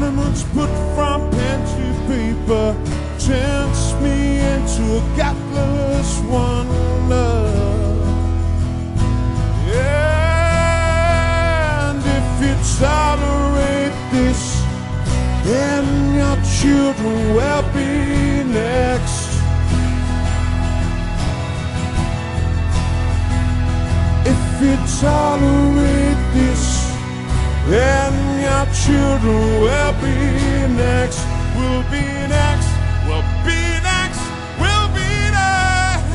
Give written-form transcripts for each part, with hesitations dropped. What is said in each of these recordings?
elements put from pen to paper turns me into a godless wonder. And if you tolerate this, then your children will be next. If you tolerate this, then your children will be next. Will be next. Will be next. Will be next.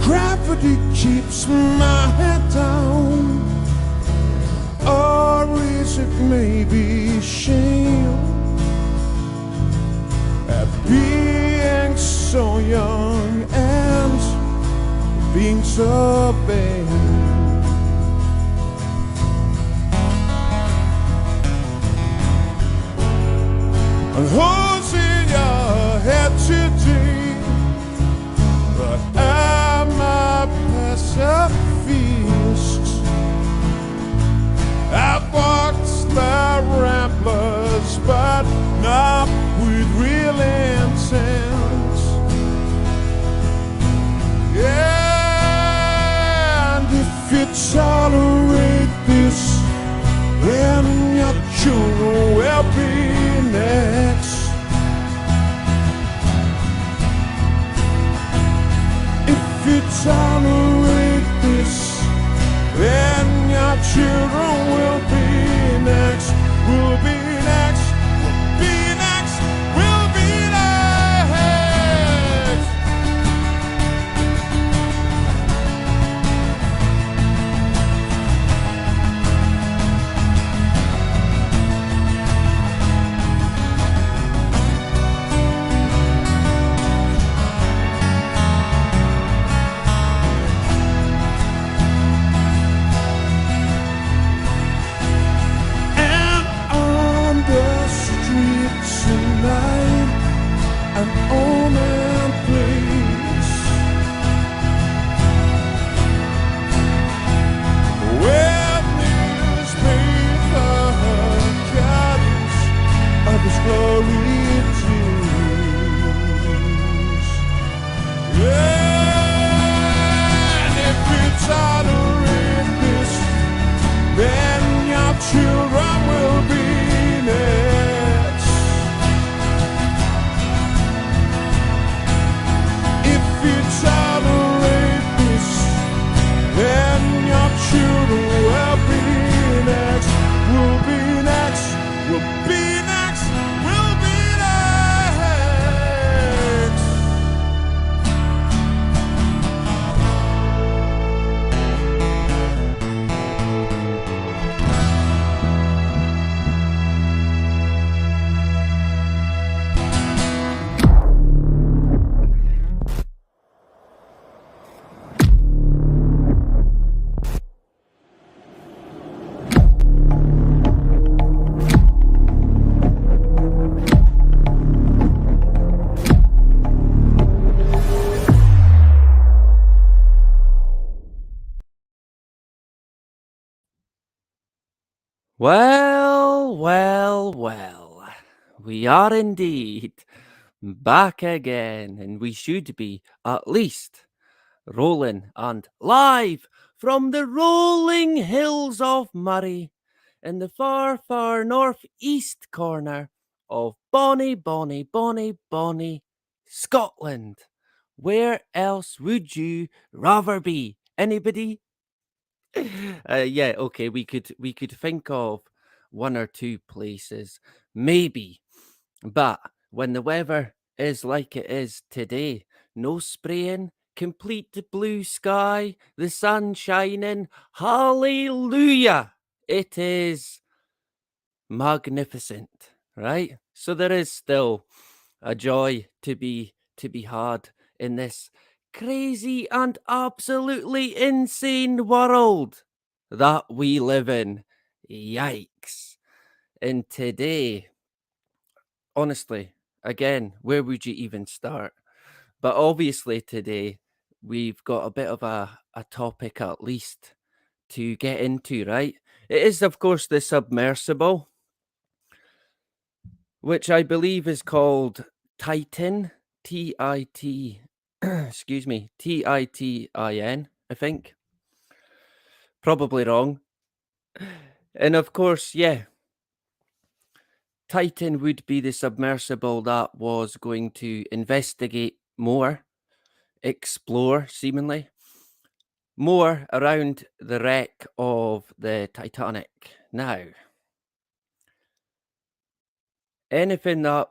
Gravity keeps my head down, or is it maybe shame at being so young and being so vain? And who's in your head today? But am I pacifist? I've walked the ramblers, but not with real intent. Yeah, and if you tolerate this, then your children will be next. If you tolerate this, then your children will be next. Will be next. Will be next. Will be next. Tonight, an omen place where newspaper cuttings of his glory tunes. Yeah, and if you tolerate this, then your children will be next. If you tolerate this, then your children will be next. Will be next. Will be next. Will be next. Well, well, well, we are indeed back again, and we should be at least rolling and live from the rolling hills of Murray in the far, far northeast corner of bonny, bonny, bonny, bonny Scotland. Where else would you rather be? Anybody? Yeah, okay, we could think of one or two places, maybe. But when the weather is like it is today, no spraying, complete blue sky, the sun shining, hallelujah! It is magnificent, right? So there is still a joy to be had in this crazy and absolutely insane world that we live in. Yikes. And today honestly, again, where would you even start? But obviously today we've got a bit of a topic at least to get into, right? It is, of course, the submersible, which I believe is called Titan, T-I-T, excuse me, Titin, I think. Probably wrong. And of course, yeah, Titan would be the submersible that was going to investigate more, explore, seemingly, more around the wreck of the Titanic. Now, anything that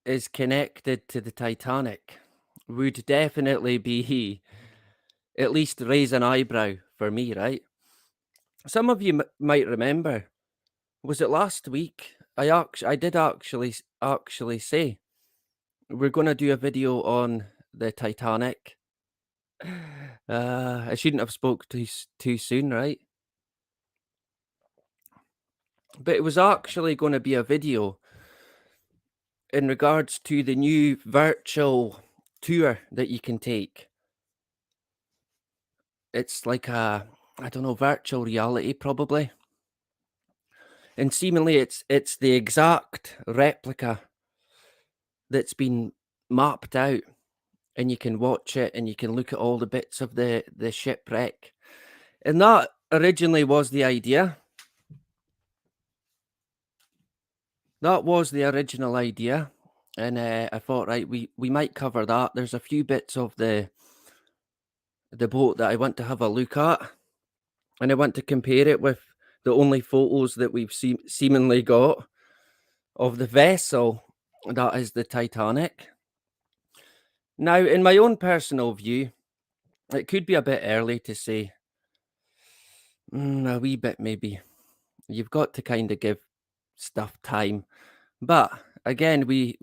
is connected to the Titanic would definitely be at least raise an eyebrow for me, right? Some of you might remember, was it last week? I did actually say we're going to do a video on the Titanic. I shouldn't have spoke too soon, right? But it was actually going to be a video in regards to the new virtual tour that you can take. It's like I don't know, virtual reality probably. And seemingly it's the exact replica that's been mapped out, and you can watch it and you can look at all the bits of the shipwreck. And that originally was the idea. That was the original idea. And I thought, right, we might cover that. There's a few bits of the boat that I want to have a look at, and I want to compare it with the only photos that we've seemingly got of the vessel that is the Titanic. Now, in my own personal view, it could be a bit early to say, a wee bit maybe. You've got to kind of give stuff time. But again, we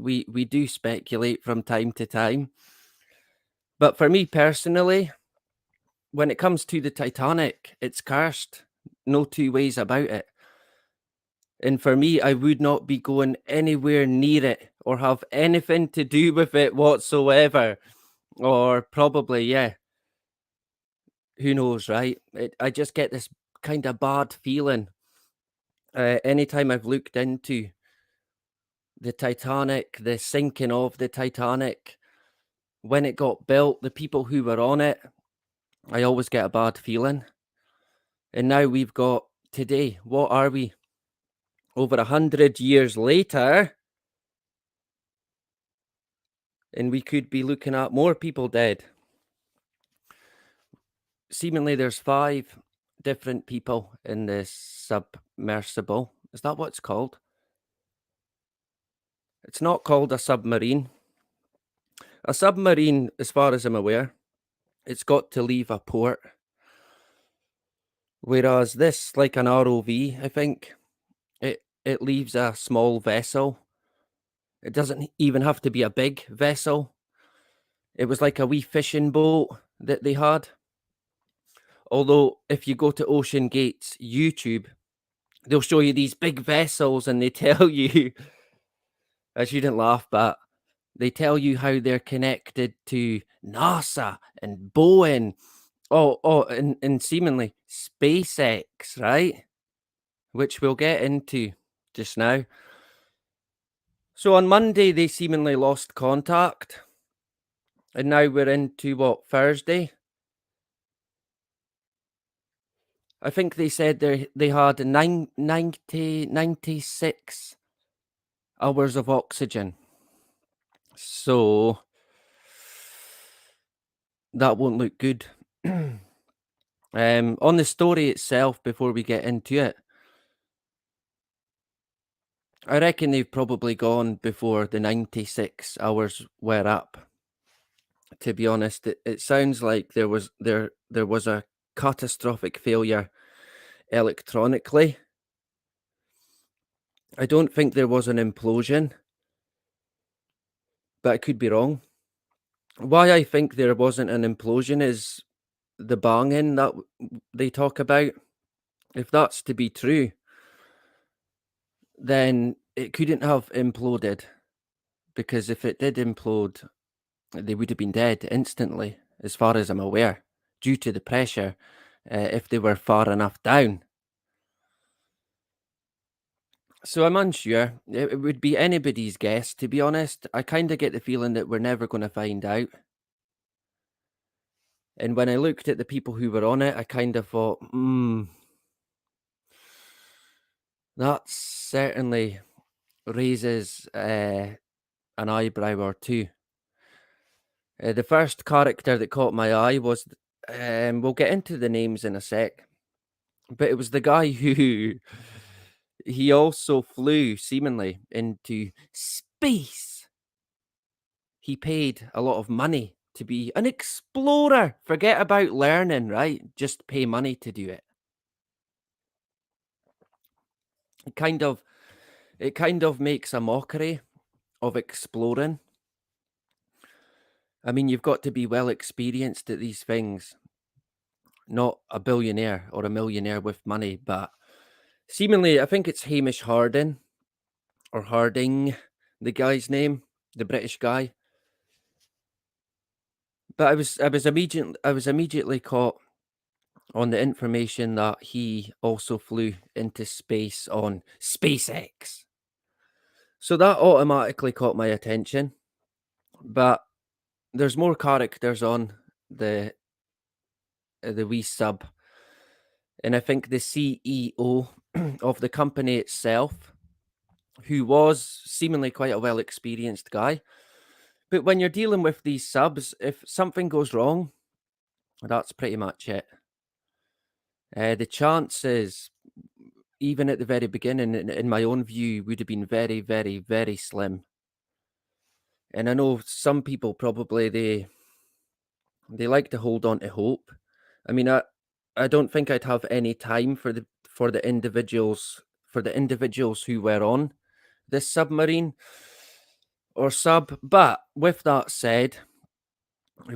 do speculate from time to time. But for me personally, when it comes to the Titanic, it's cursed. No two ways about it. And for me, I would not be going anywhere near it or have anything to do with it whatsoever. Or probably, yeah, who knows, right? I just get this kind of bad feeling anytime I've looked into the Titanic, the sinking of the Titanic, when it got built, the people who were on it, I always get a bad feeling. And now we've got today, what are we? Over 100 years later, and we could be looking at more people dead. Seemingly there's 5 different people in this submersible. Is that what it's called? It's not called a submarine. A submarine, as far as I'm aware, it's got to leave a port. Whereas this, like an ROV, I think, it leaves a small vessel. It doesn't even have to be a big vessel. It was like a wee fishing boat that they had. Although, if you go to Ocean Gate's YouTube, they'll show you these big vessels and they tell you, I shouldn't laugh, but they tell you how they're connected to NASA and Boeing. And seemingly SpaceX, right? Which we'll get into just now. So on Monday, they seemingly lost contact. And now we're into what, Thursday? I think they said they had 96 hours of oxygen. So that won't look good. On the story itself, before we get into it, I reckon they've probably gone before the 96 hours were up. To be honest, it sounds like there was a catastrophic failure electronically. I don't think there was an implosion, but I could be wrong. Why I think there wasn't an implosion is the banging that they talk about. If that's to be true, then it couldn't have imploded because if it did implode, they would have been dead instantly, as far as I'm aware, due to the pressure, if they were far enough down. So I'm unsure. It would be anybody's guess, to be honest. I kind of get the feeling that we're never going to find out. And when I looked at the people who were on it, I kind of thought, that certainly raises an eyebrow or two. The first character that caught my eye was, we'll get into the names in a sec, but it was the guy who he also flew seemingly into space. He paid a lot of money to be an explorer. Forget about learning, right? Just pay money to do it. It kind of it kind of makes a mockery of exploring. I mean, you've got to be well experienced at these things, not a billionaire or a millionaire with money, but seemingly, I think it's Hamish Harding or Harding, the guy's name, the British guy. But I was immediately caught on the information that he also flew into space on SpaceX. So that automatically caught my attention. But there's more characters on the the wee sub, and I think the CEO of the company itself, who was seemingly quite a well experienced guy. But when you're dealing with these subs, if something goes wrong, that's pretty much it. The chances, even at the very beginning, in my own view, would have been very, very, very slim. And I know some people probably they like to hold on to hope. I mean, I don't think I'd have any time for the individuals who were on this submarine or sub. But with that said,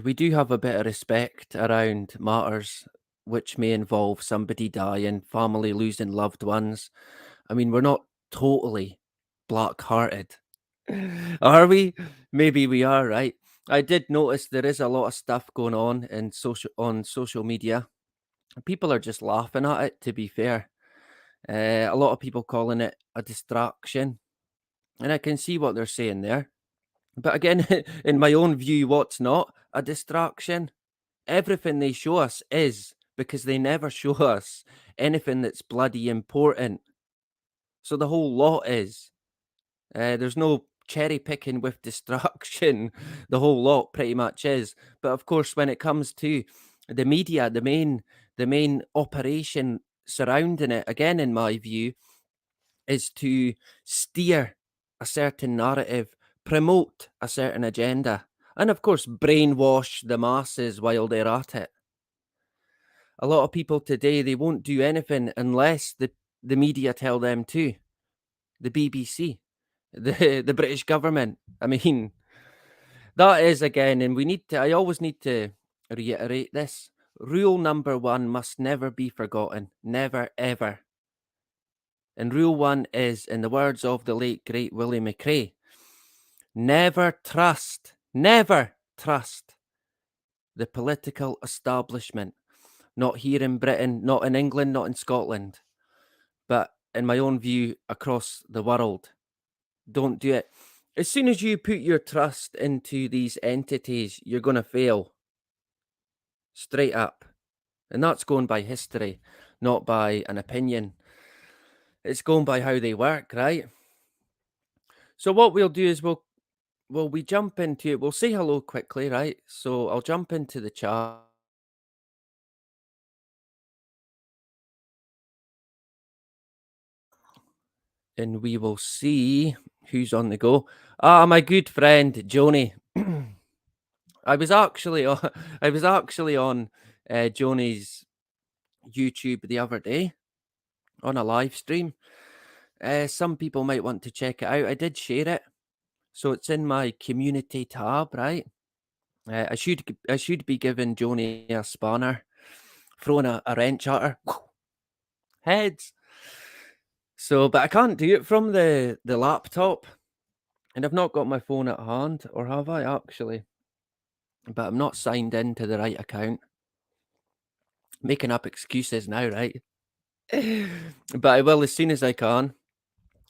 we do have a bit of respect around matters which may involve somebody dying, family losing loved ones. I mean, we're not totally black-hearted, are we? Maybe we are, right? I did notice there is a lot of stuff going on in social media. People are just laughing at it, to be fair. A lot of people calling it a distraction, and I can see what they're saying there. But again, in my own view, what's not a distraction? Everything they show us is because they never show us anything that's bloody important. So the whole lot is. There's no cherry picking with distraction. The whole lot pretty much is. But of course, when it comes to the media, the main operation surrounding it, again, in my view, is to steer a certain narrative, promote a certain agenda, and of course, brainwash the masses while they're at it. A lot of people today, they won't do anything unless the media tell them to. The BBC, the British government. I mean, that is again, and I always need to reiterate this. Rule number one must never be forgotten. Never, ever. And rule one is, in the words of the late great Willie McRae, never trust the political establishment. Not here in Britain, not in England, not in Scotland, but in my own view, across the world. Don't do it. As soon as you put your trust into these entities, you're going to fail. Straight up. And that's going by history, not by an opinion. It's going by how they work, right? So what we'll do is we jump into it. We'll say hello quickly, right? So I'll jump into the chat. And we will see who's on the go. Ah, my good friend Joni. I was actually on, Joni's YouTube the other day on a live stream. Some people might want to check it out. I did share it, so it's in my community tab, right? I should be giving Joni a spanner, throwing a wrench at her. Heads. So, but I can't do it from the laptop, and I've not got my phone at hand, or have I actually? But I'm not signed into the right account. Making up excuses now, right? But I will as soon as I can.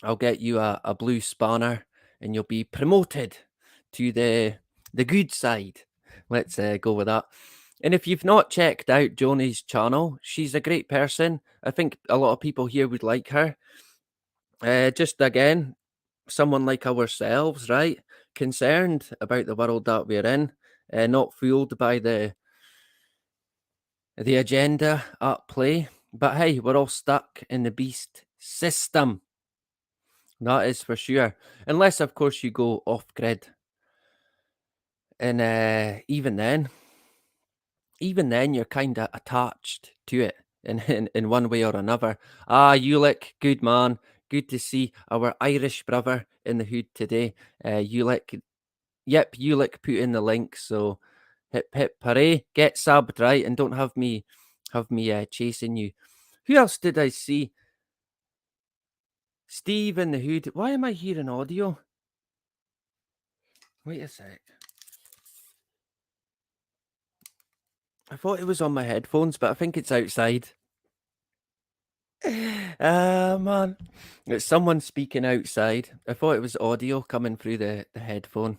I'll get you a blue spanner, and you'll be promoted to the good side. Let's go with that. And if you've not checked out Joni's channel, she's a great person. I think a lot of people here would like her. Just again, someone like ourselves, right? Concerned about the world that we're in, not fooled by the agenda at play. But hey, we're all stuck in the beast system. That is for sure. Unless, of course, you go off grid. And even then, you're kind of attached to it in one way or another. Ah, Ulick, good man. Good to see our Irish brother in the hood today. Ulick, yep, Ulick put in the link. So hip hip hooray, get subbed, right? And don't have me chasing you. Who else did I see? Steve in the hood. Why am I hearing audio? Wait a sec. I thought it was on my headphones, but I think it's outside. Ah, man. It's someone speaking outside. I thought it was audio coming through the headphone.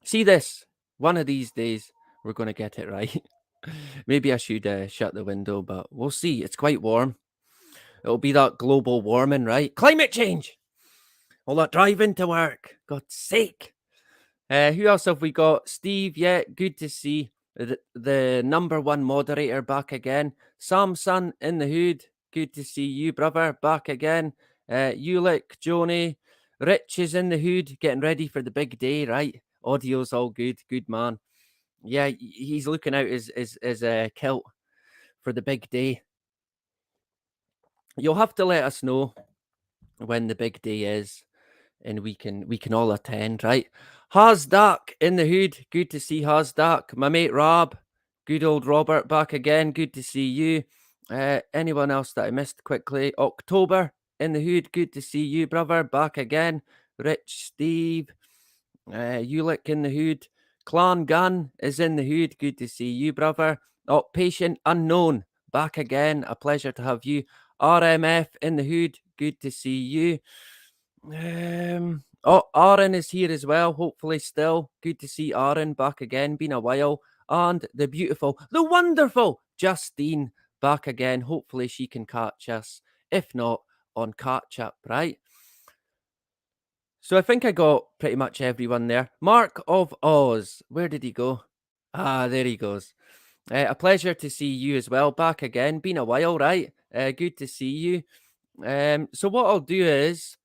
See this? One of these days, we're going to get it right. Maybe I should shut the window, but we'll see. It's quite warm. It'll be that global warming, right? Climate change! All that driving to work. God's sake. Who else have we got? Steve, yeah, good to see the number one moderator back again. Samson in the hood, good to see you, brother, back again. Ulick, Joni, Rich is in the hood, getting ready for the big day, right? Audio's all good, good man. Yeah, he's looking out his kilt for the big day. You'll have to let us know when the big day is, and we can all attend, right? Hasdak in the hood. Good to see Hasdak. My mate Rob. Good old Robert back again. Good to see you. Anyone else that I missed quickly? October in the hood. Good to see you, brother. Back again. Rich, Steve, Ulick in the hood. Clan Gun is in the hood. Good to see you, brother. Oh, Patient Unknown. Back again. A pleasure to have you. RMF in the hood. Good to see you. Aaron is here as well. Hopefully, still good to see Aaron back again. Been a while, and the beautiful, the wonderful Justine back again. Hopefully, she can catch us. If not, on catch up, right? So I think I got pretty much everyone there. Mark of Oz, where did he go? Ah, there he goes. A pleasure to see you as well. Back again. Been a while, right? Good to see you. So what I'll do is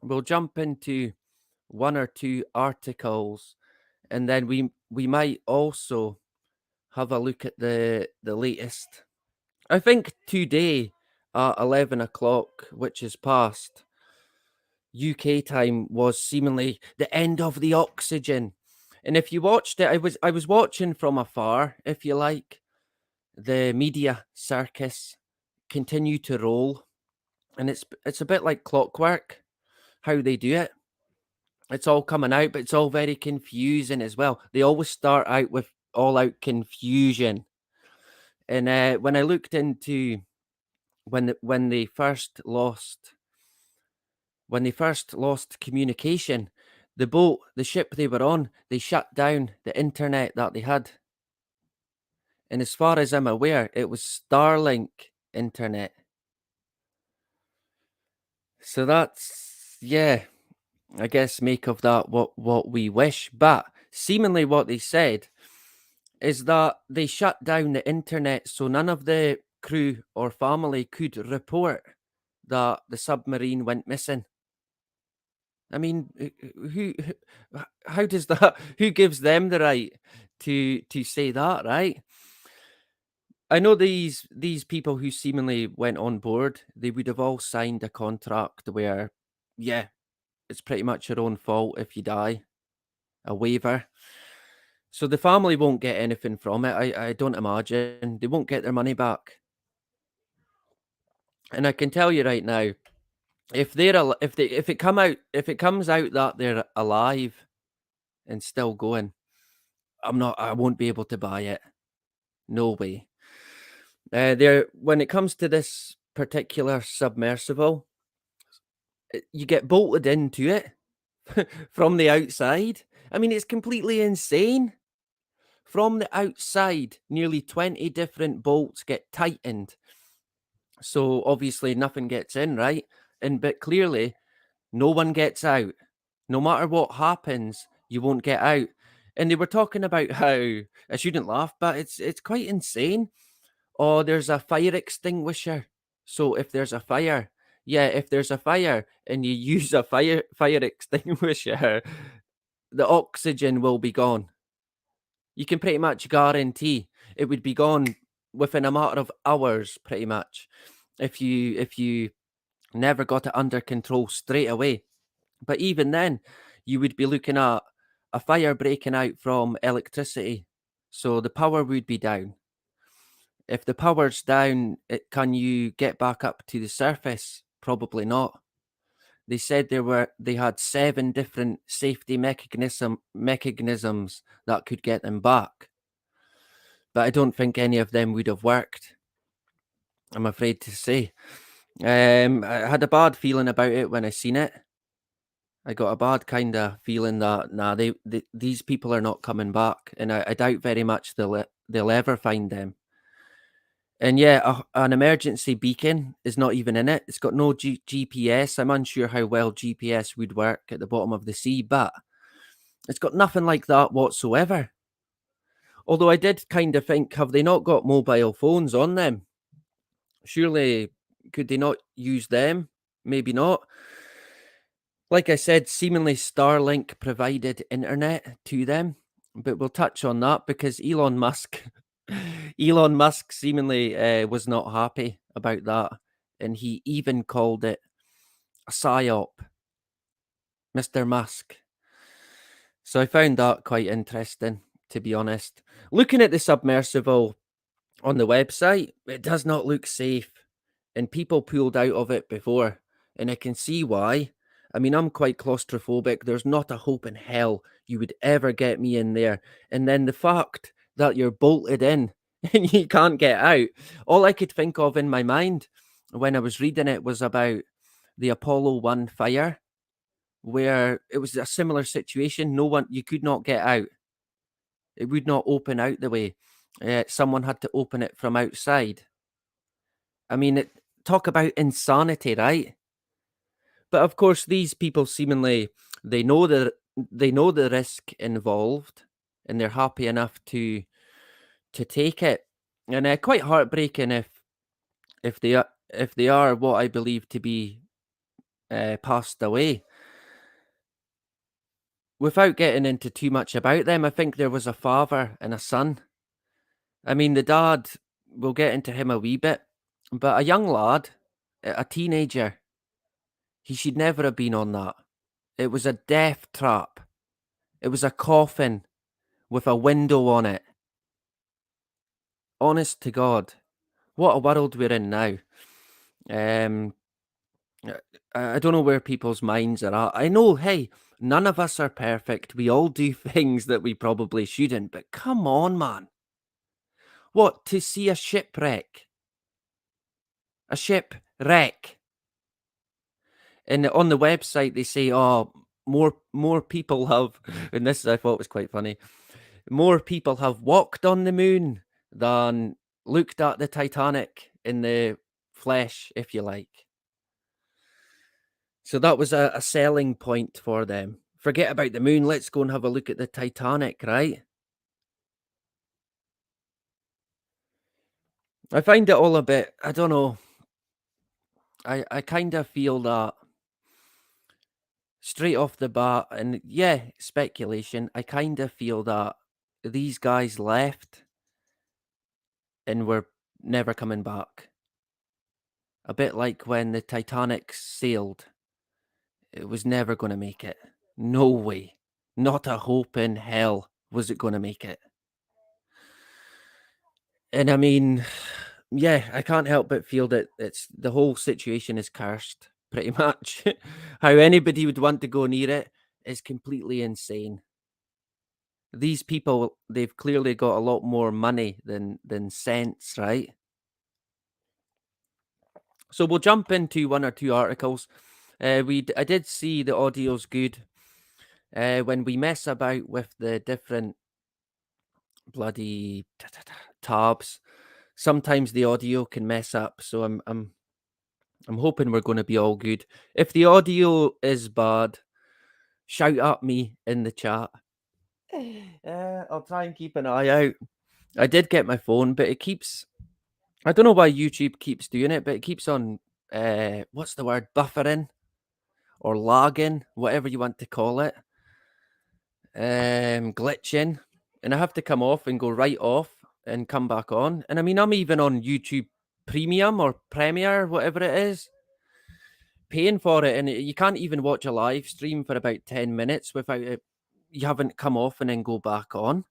we'll jump into one or two articles, and then we might also have a look at the latest. I think today at 11 o'clock, which is past UK time, was seemingly the end of the oxygen. And if you watched it, I was watching from afar, if you like, the media circus continue to roll, and it's a bit like clockwork how they do it. It's all coming out, but it's all very confusing as well. They always start out with all out confusion. And when I looked into when they first lost communication, the ship they were on, they shut down the internet that they had. And as far as I'm aware, it was Starlink internet. So that's, yeah, I guess make of that what we wish. But seemingly what they said is that they shut down the internet so none of the crew or family could report that the submarine went missing. I mean, how does that, who gives them the right to say that, right? I know these people who seemingly went on board, they would have all signed a contract where, yeah, it's pretty much your own fault if you die, a waiver. So the family won't get anything from it. I don't imagine. They won't get their money back. And I can tell you right now, if it comes out that they're alive and still going, I won't be able to buy it. No way. There when it comes to this particular submersible, you get bolted into it from the outside. I mean, it's completely insane. From the outside, nearly 20 different bolts get tightened. So obviously nothing gets in, right? But clearly no one gets out. No matter what happens, you won't get out. And they were talking about how I shouldn't laugh, but it's quite insane. Oh, there's a fire extinguisher. So if there's a fire, yeah, if there's a fire and you use a fire extinguisher, the oxygen will be gone. You can pretty much guarantee it would be gone within a matter of hours, pretty much, if you never got it under control straight away. But even then, you would be looking at a fire breaking out from electricity. So the power would be down. If the power's down, can you get back up to the surface? Probably not. They said they had 7 different safety mechanisms that could get them back. But I don't think any of them would have worked, I'm afraid to say. I had a bad feeling about it when I seen it. I got a bad kind of feeling that these people are not coming back, and I doubt very much they'll ever find them. And yeah, an emergency beacon is not even in it. It's got no GPS. I'm unsure how well GPS would work at the bottom of the sea, but it's got nothing like that whatsoever. Although I did kind of think, have they not got mobile phones on them? Surely, could they not use them? Maybe not. Like I said, seemingly Starlink provided internet to them, but we'll touch on that because Elon Musk, Elon Musk seemingly was not happy about that, and he even called it a psyop, Mr. Musk. So I found that quite interesting, to be honest. Looking at the submersible on the website, it does not look safe, and people pulled out of it before, and I can see why. I mean, I'm quite claustrophobic. There's not a hope in hell you would ever get me in there. And then the fact that you're bolted in and you can't get out, all I could think of in my mind when I was reading it was about the Apollo 1 fire, where it was a similar situation. No one, you could not get out. It would not open out the way. Someone had to open it from outside. I mean, talk about insanity, right? But of course, these people seemingly they know the risk involved, and they're happy enough to take it. And quite heartbreaking if they are what I believe to be passed away. Without getting into too much about them, I think there was a father and a son. I mean, the dad, we'll get into him a wee bit, but a young lad, a teenager, he should never have been on that. It was a death trap. It was a coffin with a window on it. Honest to God, what a world we're in now. Um, I don't know where people's minds are at. I know, hey, none of us are perfect. We all do things that we probably shouldn't, but come on, man. What, to see a shipwreck? A shipwreck. And on the website, they say, oh, more people have, and this I thought was quite funny, more people have walked on the moon than looked at the Titanic in the flesh, if you like. So that was a selling point for them. Forget about the moon. Let's go and have a look at the Titanic, right? I find it all a bit, I don't know. I kind of feel that straight off the bat, and yeah, speculation, I kind of feel that these guys left and were never coming back. A bit like when the Titanic sailed. It was never going to make it. No way. Not a hope in hell was it going to make it. And I mean, yeah, I can't help but feel that it's the whole situation is cursed. pretty much. How anybody would want to go near it is completely insane. These people, they've clearly got a lot more money than sense, right? So we'll jump into one or two articles. I did see the audio's good. When we mess about with the different bloody tabs, sometimes the audio can mess up. So I'm hoping we're going to be all good. If the audio is bad, shout at me in the chat. I'll try and keep an eye out. I did get my phone, but it keeps. I don't know why YouTube keeps doing it, but it keeps on. What's the word? Buffering or lagging, whatever you want to call it. Glitching, and I have to come off and go right off and come back on. And I mean, I'm even on YouTube Premium or Premier, whatever it is, paying for it, and you can't even watch a live stream for about 10 minutes without it. You haven't come off and then go back on.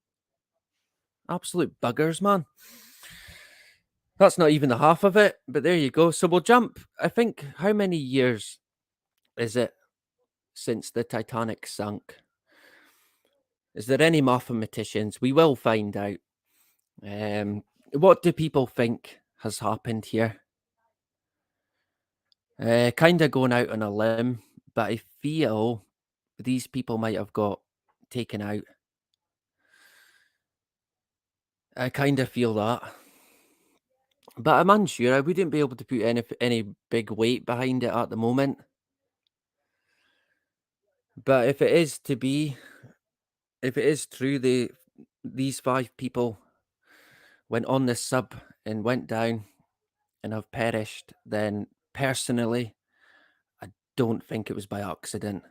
Absolute buggers, man. That's not even the half of it, but there you go. So we'll jump. I think, how many years is it since the Titanic sunk? Is there any mathematicians? We will find out. What do people think has happened here? Kind of going out on a limb, but I feel these people might have got taken out. I kind of feel that. But I'm unsure. I wouldn't be able to put any big weight behind it at the moment. But if it is true, these 5 people went on this sub and went down and have perished, then personally, I don't think it was by accident.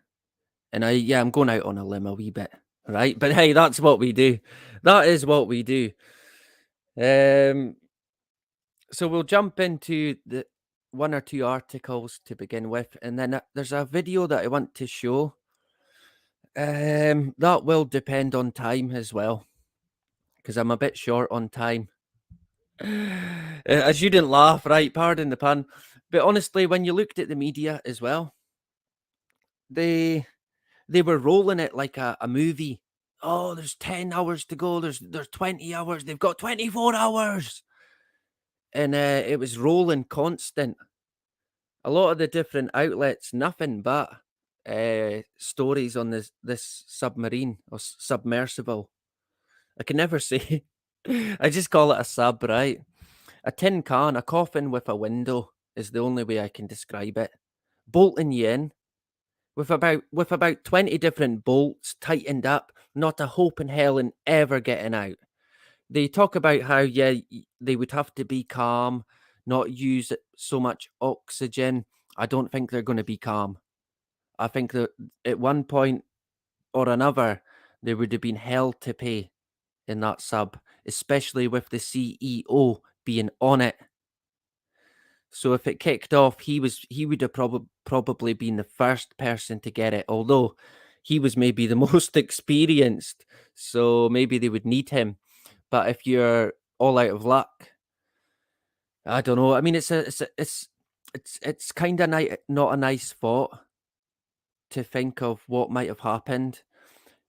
And I'm going out on a limb a wee bit, right? But hey, that's what we do. That is what we do. So we'll jump into the one or two articles to begin with, and then there's a video that I want to show. That will depend on time as well, because I'm a bit short on time. I shouldn't laugh, right? Pardon the pun. But honestly, when you looked at the media as well, they were rolling it like a movie. Oh, there's 10 hours to go. There's 20 hours. They've got 24 hours. And it was rolling constant. A lot of the different outlets, nothing but stories on this submarine or submersible. I can never say. I just call it a sub, right? A tin can, a coffin with a window is the only way I can describe it. Bolting you in with about 20 different bolts tightened up, not a hope in hell in ever getting out. They talk about how they would have to be calm, not use so much oxygen. I don't think they're going to be calm. I think that at one point or another, there would have been hell to pay in that sub, especially with the CEO being on it. So if it kicked off, he would have probably been the first person to get it, although he was maybe the most experienced, so maybe they would need him. But if you're all out of luck, I don't know. I mean, it's kind of not a nice thought to think of what might have happened,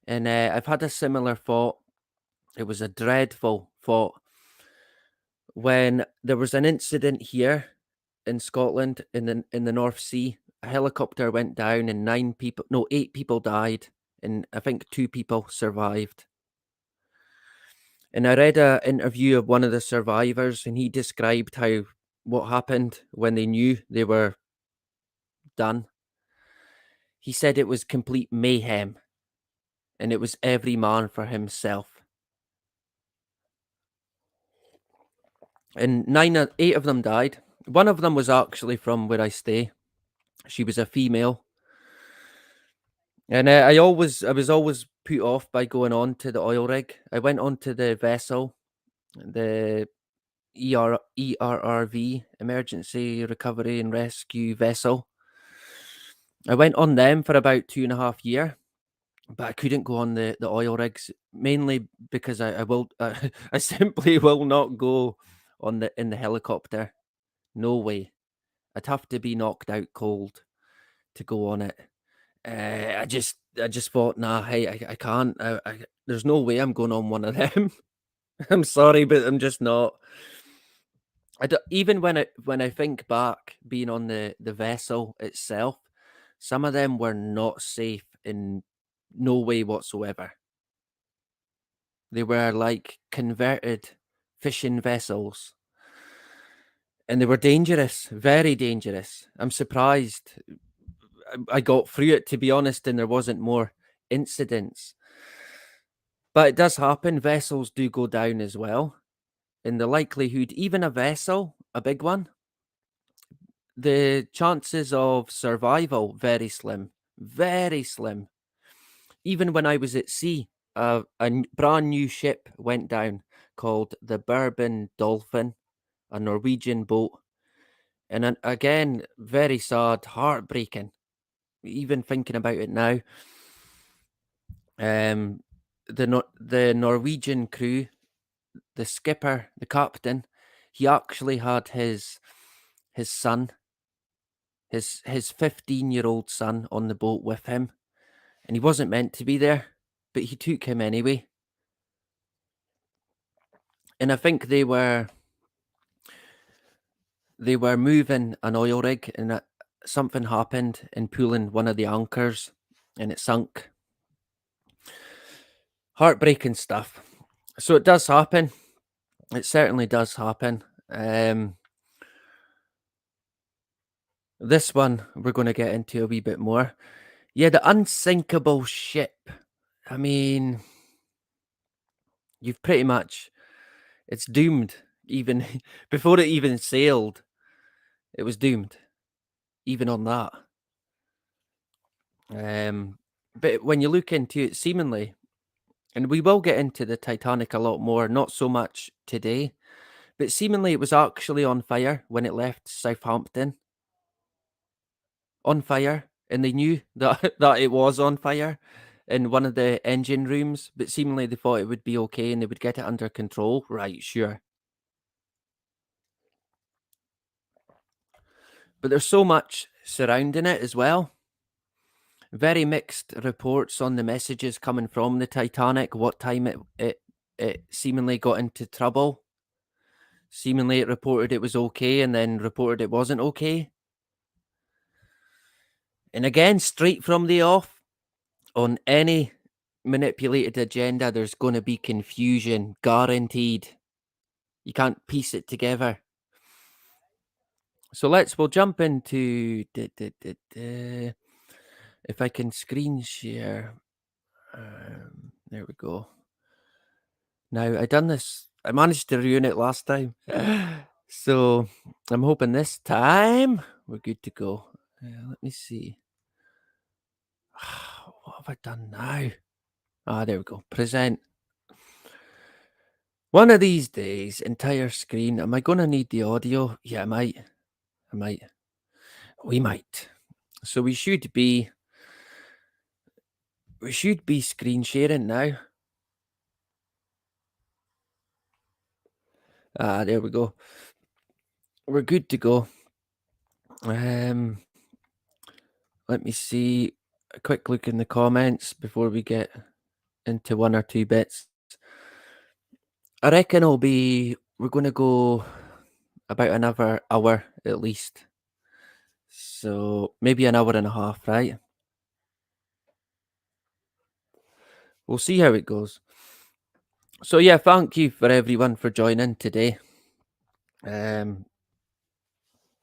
and I've had a similar thought. It was a dreadful thought when there was an incident here in Scotland in the North Sea. A helicopter went down and 8 people died, and I think 2 people survived. And I read an interview of one of the survivors, and he described what happened when they knew they were done. He said it was complete mayhem, and it was every man for himself. And 8 of them died. One of them was actually from where I stay. She was a female. And I was always put off by going on to the oil rig. I went on to the vessel, the ERRV, Emergency Recovery and Rescue Vessel. I went on them for about 2.5 years, but I couldn't go on the oil rigs, mainly because I simply will not go in the helicopter. No way. I'd have to be knocked out cold. to go on it. I just thought, nah, hey, I can't. There's no way I'm going on one of them. I'm sorry, but I'm just not. Even when I think back, being on the vessel itself, some of them were not safe in no way whatsoever. They were like converted fishing vessels, and they were dangerous, very dangerous. I'm surprised I got through it, to be honest, and there wasn't more incidents. But it does happen. Vessels do go down as well. In the likelihood, even a vessel, a big one, the chances of survival very slim, very slim. Even when I was at sea, brand new ship went down called the Bourbon Dolphin, a Norwegian boat, and again, very sad, heartbreaking. Even thinking about it now, um, the Norwegian crew, the skipper, the captain, he actually had his son, his 15-year-old son on the boat with him, and he wasn't meant to be there, but he took him anyway. And I think they were moving an oil rig, and something happened in pulling one of the anchors, and it sunk. Heartbreaking stuff. So it does happen. It certainly does happen. This one we're going to get into a wee bit more. Yeah, the unsinkable ship. I mean, you've pretty much, it's doomed. Even before it even sailed, it was doomed. Even on that. But when you look into it, seemingly, and we will get into the Titanic a lot more, not so much today, but seemingly it was actually on fire when it left Southampton. On fire, and they knew that that it was on fire in one of the engine rooms, but seemingly they thought it would be okay and they would get it under control. Right, sure. But there's so much surrounding it as well. Very mixed reports on the messages coming from the Titanic, what time it seemingly got into trouble. Seemingly it reported it was okay and then reported it wasn't okay. And again, straight from the off, on any manipulated agenda, there's going to be confusion, guaranteed. You can't piece it together. So we'll jump into if I can screen share. There we go. Now I managed to ruin it last time. So I'm hoping this time we're good to go. Let me see. What have I done now? There we go. Present. One of these days, entire screen. Am I going to need the audio? Yeah, I might. We might. So we should be screen sharing now. There we go. We're good to go. Let me see a quick look in the comments before we get into one or two bits. I reckon we're going to go about another hour at least. So maybe an hour and a half, right? We'll see how it goes. So yeah, thank you for everyone for joining today. In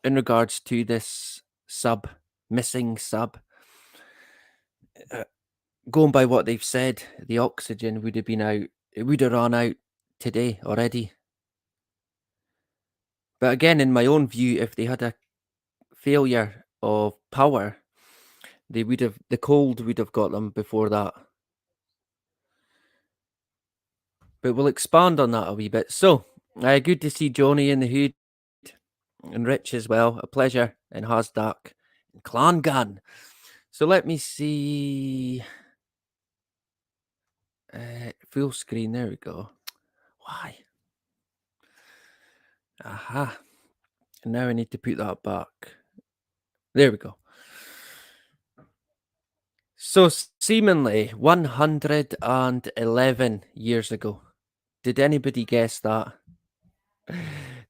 regards to this missing sub, going by what they've said, the oxygen would have been out. It would have run out today already. But again, in my own view, if they had a failure of power, the cold would have got them before that. But we'll expand on that a wee bit. So, good to see Johnny in the hood and Rich as well. A pleasure, and Hasdak and Clan Gun. So let me see. Full screen. There we go. Why? Aha. And now I need to put that back. There we go. So seemingly 111 years ago. Did anybody guess that?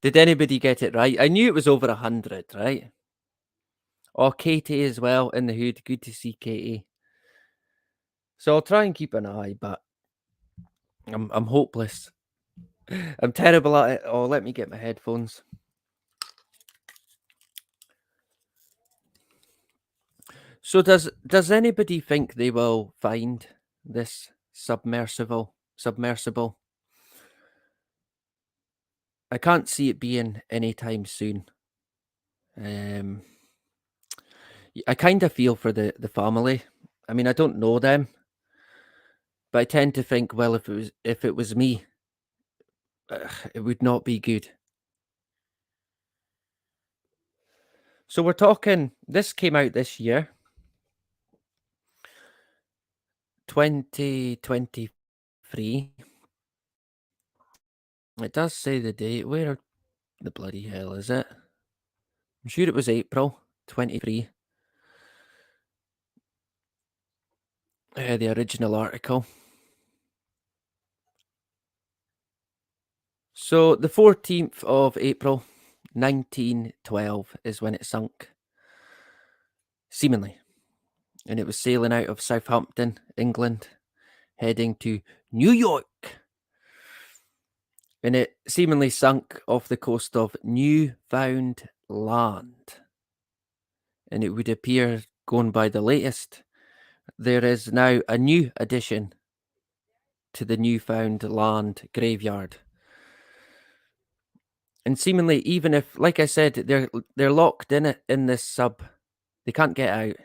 Did anybody get it right? I knew it was over 100, right? Oh, Katie as well in the hood. Good to see Katie. So I'll try and keep an eye, but I'm hopeless. I'm terrible at it. Oh, let me get my headphones. So does anybody think they will find this submersible? I can't see it being anytime soon. Um, I kind of feel for the family. I mean, I don't know them, but I tend to think, well, if it was me, it would not be good. So we're talking. This came out this year, 2023. It does say the date. Where the bloody hell is it? I'm sure it was April 23. The original article. So the 14th of April, 1912 is when it sunk, seemingly, and it was sailing out of Southampton, England, heading to New York, and it seemingly sunk off the coast of Newfoundland, and it would appear, going by the latest, there is now a new addition to the Newfoundland graveyard. And seemingly, even if, like I said, they're locked in it in this sub, they can't get out.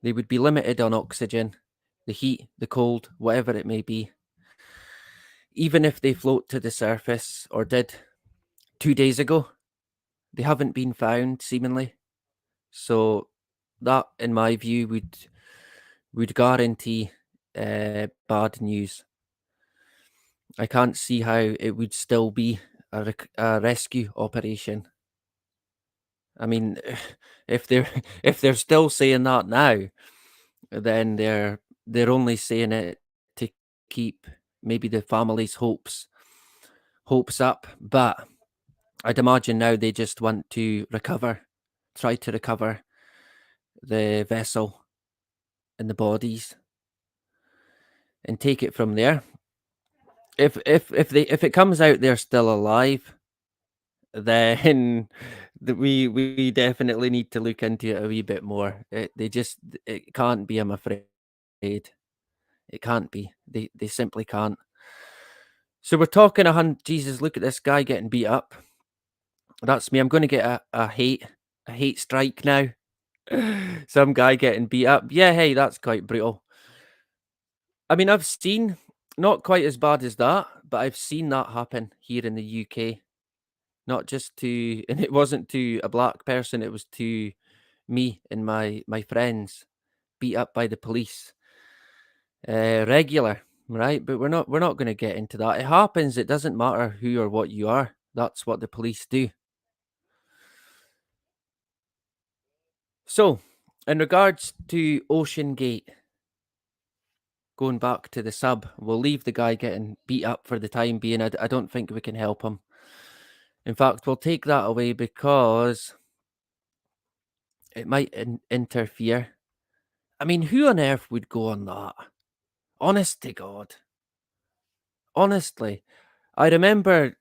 They would be limited on oxygen, the heat, the cold, whatever it may be. Even if they float to the surface, or did 2 days ago, they haven't been found, seemingly. So that, in my view, would guarantee bad news. I can't see how it would still be a rescue operation. I mean, if they're still saying that now, then they're only saying it to keep maybe the family's hopes up. But I'd imagine now they just want to try to recover the vessel and the bodies and take it from there. If it comes out they're still alive, then we definitely need to look into it a wee bit more. It can't be, I'm afraid. It can't be. They simply can't. So we're talking 100. Jesus, look at this guy getting beat up. That's me. I'm going to get a hate strike now. Some guy getting beat up. Yeah, hey, that's quite brutal. I mean, I've seen, not quite as bad as that, but I've seen that happen here in the UK. Not just to, and it wasn't to a black person, it was to me and my friends, beat up by the police. Regular, right? But we're not going to get into that. It happens. It doesn't matter who or what you are. That's what the police do. So, in regards to Ocean Gate, going back to the sub, we'll leave the guy getting beat up for the time being. I don't think we can help him. In fact, we'll take that away because it might interfere. I mean, who on earth would go on that? Honest to God. Honestly. I remember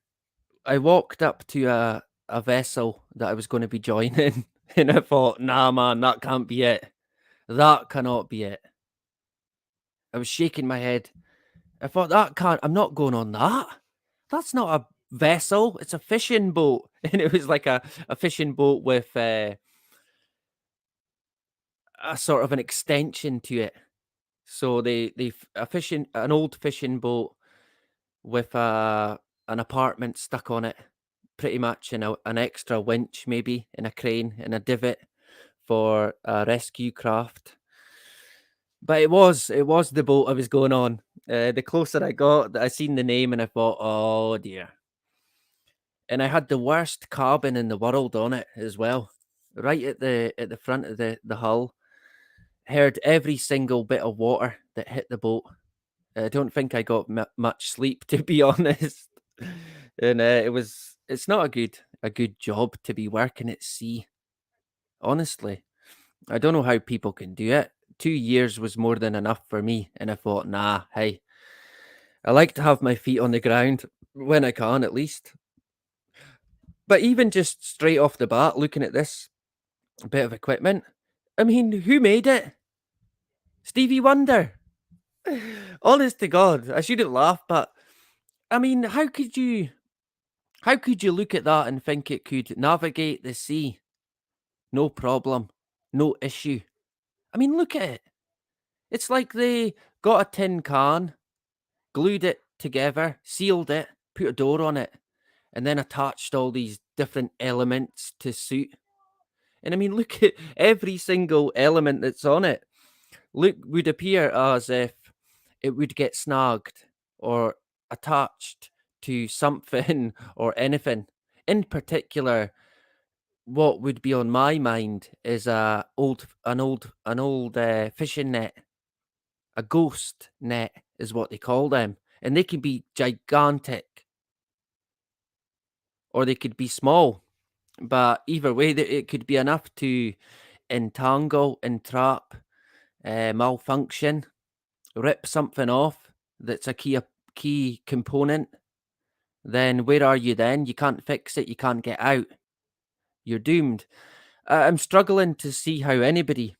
I walked up to a vessel that I was going to be joining, and I thought, nah, man, that can't be it. That cannot be it. I was shaking my head. I thought, I'm not going on that. That's not a vessel. It's a fishing boat. And it was like a fishing boat with a sort of an extension to it. So an old fishing boat with an apartment stuck on it, pretty much, and an extra winch maybe, and a crane and a divot for a rescue craft. But it was the boat I was going on. The closer I got, I seen the name and I thought, oh dear. And I had the worst cabin in the world on it as well, right at the front of the hull. Heard every single bit of water that hit the boat. I don't think I got much sleep, to be honest. And it's not a good job to be working at sea. Honestly, I don't know how people can do it. 2 years was more than enough for me, and I thought, nah, hey, I like to have my feet on the ground when I can, at least. But even just straight off the bat, looking at this bit of equipment, I mean, who made it? Stevie Wonder. Honest to God, I shouldn't laugh, but I mean, how could you look at that and think it could navigate the sea? No problem, no issue. I mean, look at it. It's like they got a tin can, glued it together, sealed it, put a door on it, and then attached all these different elements to suit. And I mean, look at every single element that's on it. Look, would appear as if it would get snagged or attached to something or anything. In particular, what would be on my mind is an old fishing net. A ghost net is what they call them, and they can be gigantic or they could be small. But either way, it could be enough to entangle, entrap, malfunction, rip something off that's a key component. Then where are you then? You can't fix it. You can't get out. You're doomed. I'm struggling to see how anybody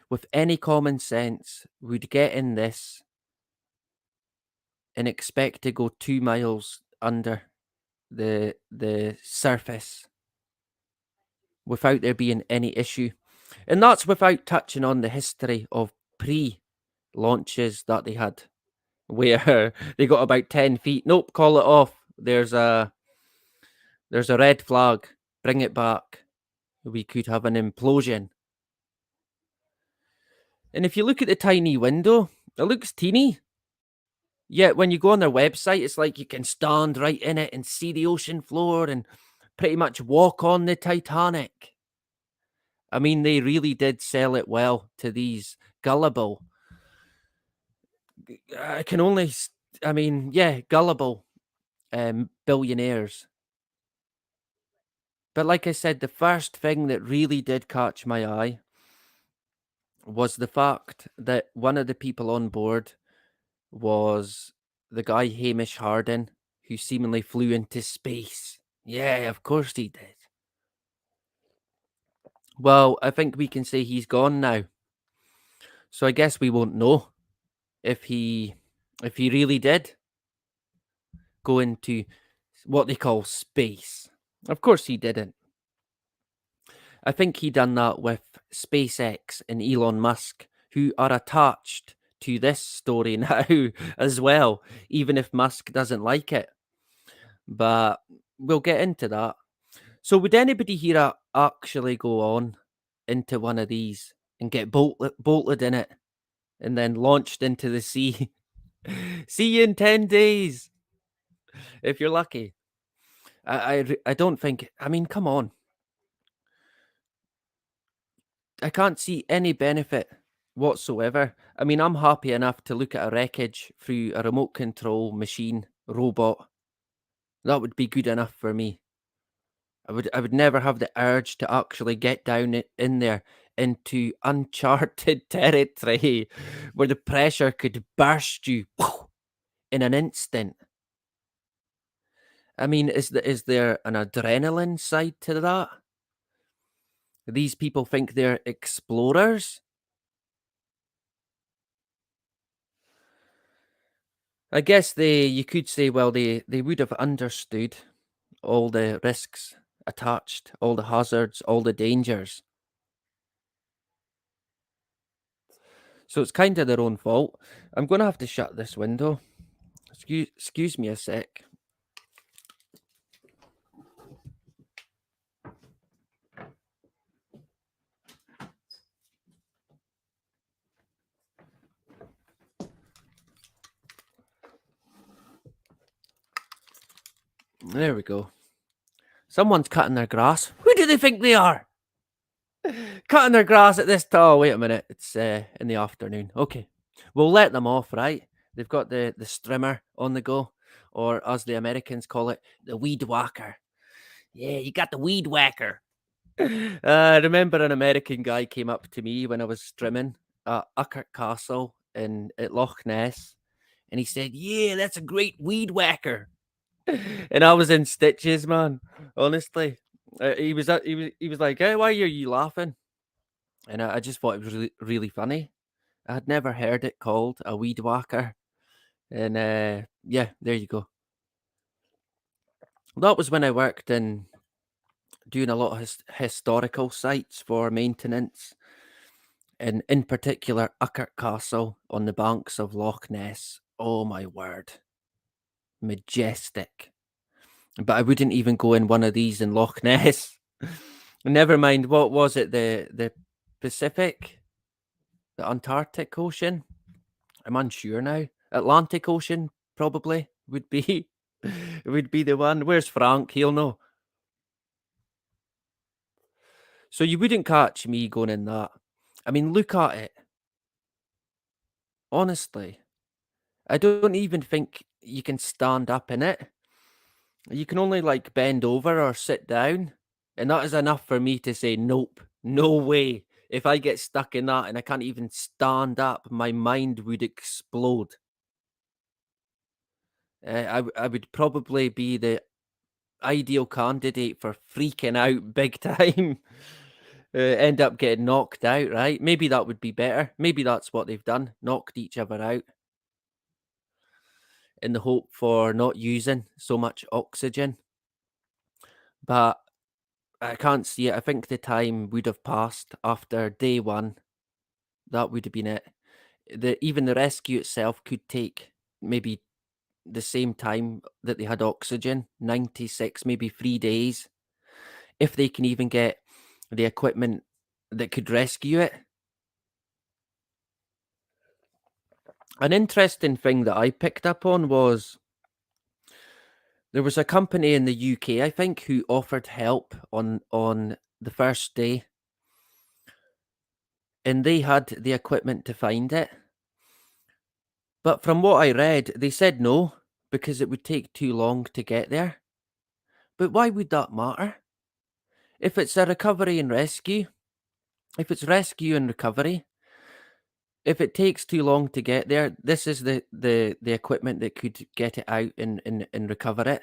with any common sense would get in this and expect to go 2 miles under the surface without there being any issue. And that's without touching on the history of pre-launches that they had, where they got about 10 feet. Nope, call it off. There's a red flag. Bring it back. We could have an implosion. And if you look at the tiny window, it looks teeny. Yet when you go on their website, it's like you can stand right in it and see the ocean floor and pretty much walk on the Titanic. I mean, they really did sell it well to these gullible. I can only, I mean, yeah, gullible billionaires. But like I said, the first thing that really did catch my eye was the fact that one of the people on board was the guy Hamish Harden, who seemingly flew into space. Yeah, of course he did. Well, I think we can say he's gone now. So I guess we won't know if he really did go into what they call space. Of course he didn't. I think he done that with SpaceX and Elon Musk, who are attached to this story now as well, even if Musk doesn't like it. But we'll get into that. So would anybody here actually go on into one of these and get bolted in it and then launched into the sea? See you in 10 days if you're lucky. I don't think, I mean, come on. I can't see any benefit whatsoever. I mean, I'm happy enough to look at a wreckage through a remote control machine robot. That would be good enough for me. I would never have the urge to actually get down in there into uncharted territory where the pressure could burst you in an instant. I mean, is there an adrenaline side to that? These people think they're explorers? I guess you could say, well, they would have understood all the risks attached, all the hazards, all the dangers. So it's kind of their own fault. I'm going to have to shut this window. Excuse me a sec. There we go. Someone's cutting their grass. Who do they think they are? Cutting their grass at this time. Wait a minute, it's in the afternoon. Okay, we'll let them off, right? They've got the strimmer on the go, or as the Americans call it, the weed whacker. Yeah, you got the weed whacker. I remember an American guy came up to me when I was strimming at Uckert Castle at Loch Ness, and he said, "Yeah, that's a great weed whacker." And I was in stitches, man. Honestly, he was like, "Hey, why are you laughing?" And I just thought it was really, really funny. I had never heard it called a weed whacker, and yeah, there you go. That was when I worked in doing a lot of historical sites for maintenance, and in particular, Uckert Castle on the banks of Loch Ness. Oh my word, majestic! But I wouldn't even go in one of these in Loch Ness. Never mind. What was it? The Pacific, the Antarctic Ocean. I'm unsure now. Atlantic Ocean probably would be would be the one. Where's Frank? He'll know. So you wouldn't catch me going in that. I mean, look at it. Honestly, I don't even think you can stand up in it. You can only like bend over or sit down. And that is enough for me to say, nope, no way. If I get stuck in that and I can't even stand up, my mind would explode. I would probably be the ideal candidate for freaking out big time. End up getting knocked out, right? Maybe that would be better. Maybe that's what they've done, knocked each other out in the hope for not using so much oxygen. But I can't see it. I think the time would have passed after day one. That would have been it. Even the rescue itself could take maybe the same time that they had oxygen, 96, maybe 3 days, if they can even get the equipment that could rescue it. An interesting thing that I picked up on was there was a company in the UK, I think, who offered help on the first day, and they had the equipment to find it. But from what I read, they said no because it would take too long to get there. But why would that matter? If it's a recovery and rescue, if it's rescue and recovery, if it takes too long to get there, this is the equipment that could get it out and recover it.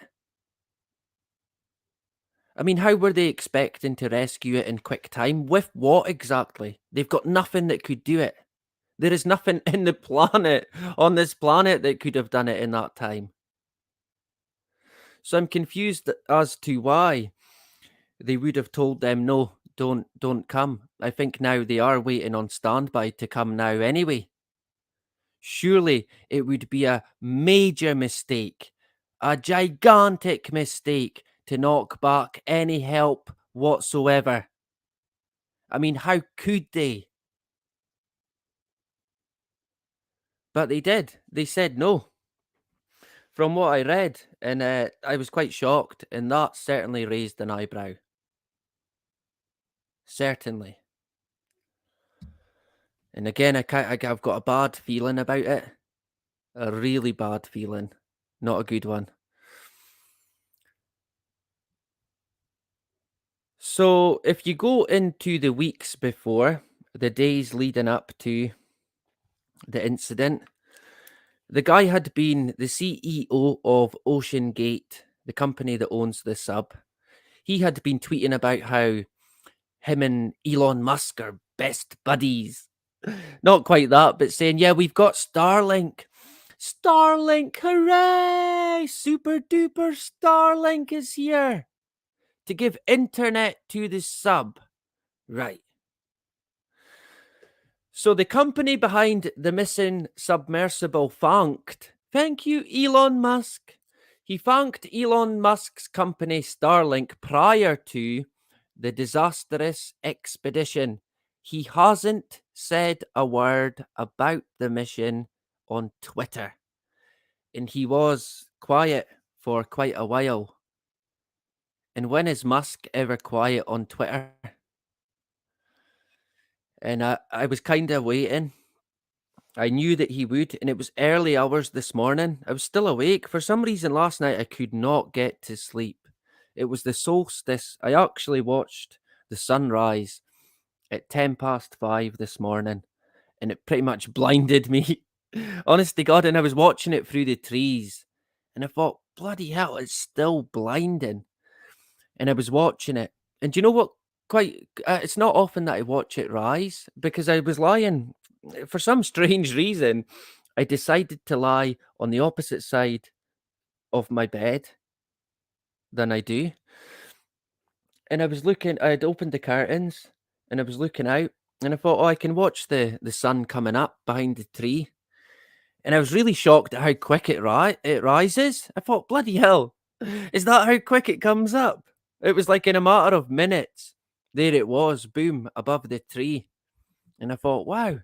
I mean, how were they expecting to rescue it in quick time? With what exactly? They've got nothing that could do it. There is nothing in the planet, on this planet, that could have done it in that time. So I'm confused as to why they would have told them, no, don't come. I think now they are waiting on standby to come now anyway. Surely it would be a major mistake, a gigantic mistake to knock back any help whatsoever. I mean, how could they? But they did. They said no. From what I read, and I was quite shocked, and that certainly raised an eyebrow. Certainly. And again, I've got a bad feeling about it. A really bad feeling. Not a good one. So, if you go into the weeks before, the days leading up to the incident, the guy had been the CEO of Ocean Gate, the company that owns the sub. He had been tweeting about how him and Elon Musk are best buddies. Not quite that, but saying, yeah, we've got Starlink. Starlink, hooray! Super duper Starlink is here to give internet to the sub. Right. So the company behind the missing submersible thank you, Elon Musk. He thanked Elon Musk's company Starlink prior to the disastrous expedition. He hasn't said a word about the mission on Twitter, and he was quiet for quite a while. And when is Musk ever quiet on Twitter? and I was kinda waiting. I knew that he would, and it was early hours this morning. I was still awake. For some reason last night I could not get to sleep. It was the solstice. I actually watched the sunrise at 5:10 this morning, and it pretty much blinded me. Honest to God, and I was watching it through the trees, and I thought, bloody hell, it's still blinding. And I was watching it, and do you know what? It's not often that I watch it rise because I was lying for some strange reason. I decided to lie on the opposite side of my bed than I do, and I was looking. I had opened the curtains, and I was looking out, and I thought, oh, I can watch the sun coming up behind the tree. And I was really shocked at how quick it rises. I thought, bloody hell, is that how quick it comes up? It was like in a matter of minutes. There it was, boom, above the tree. And I thought, wow.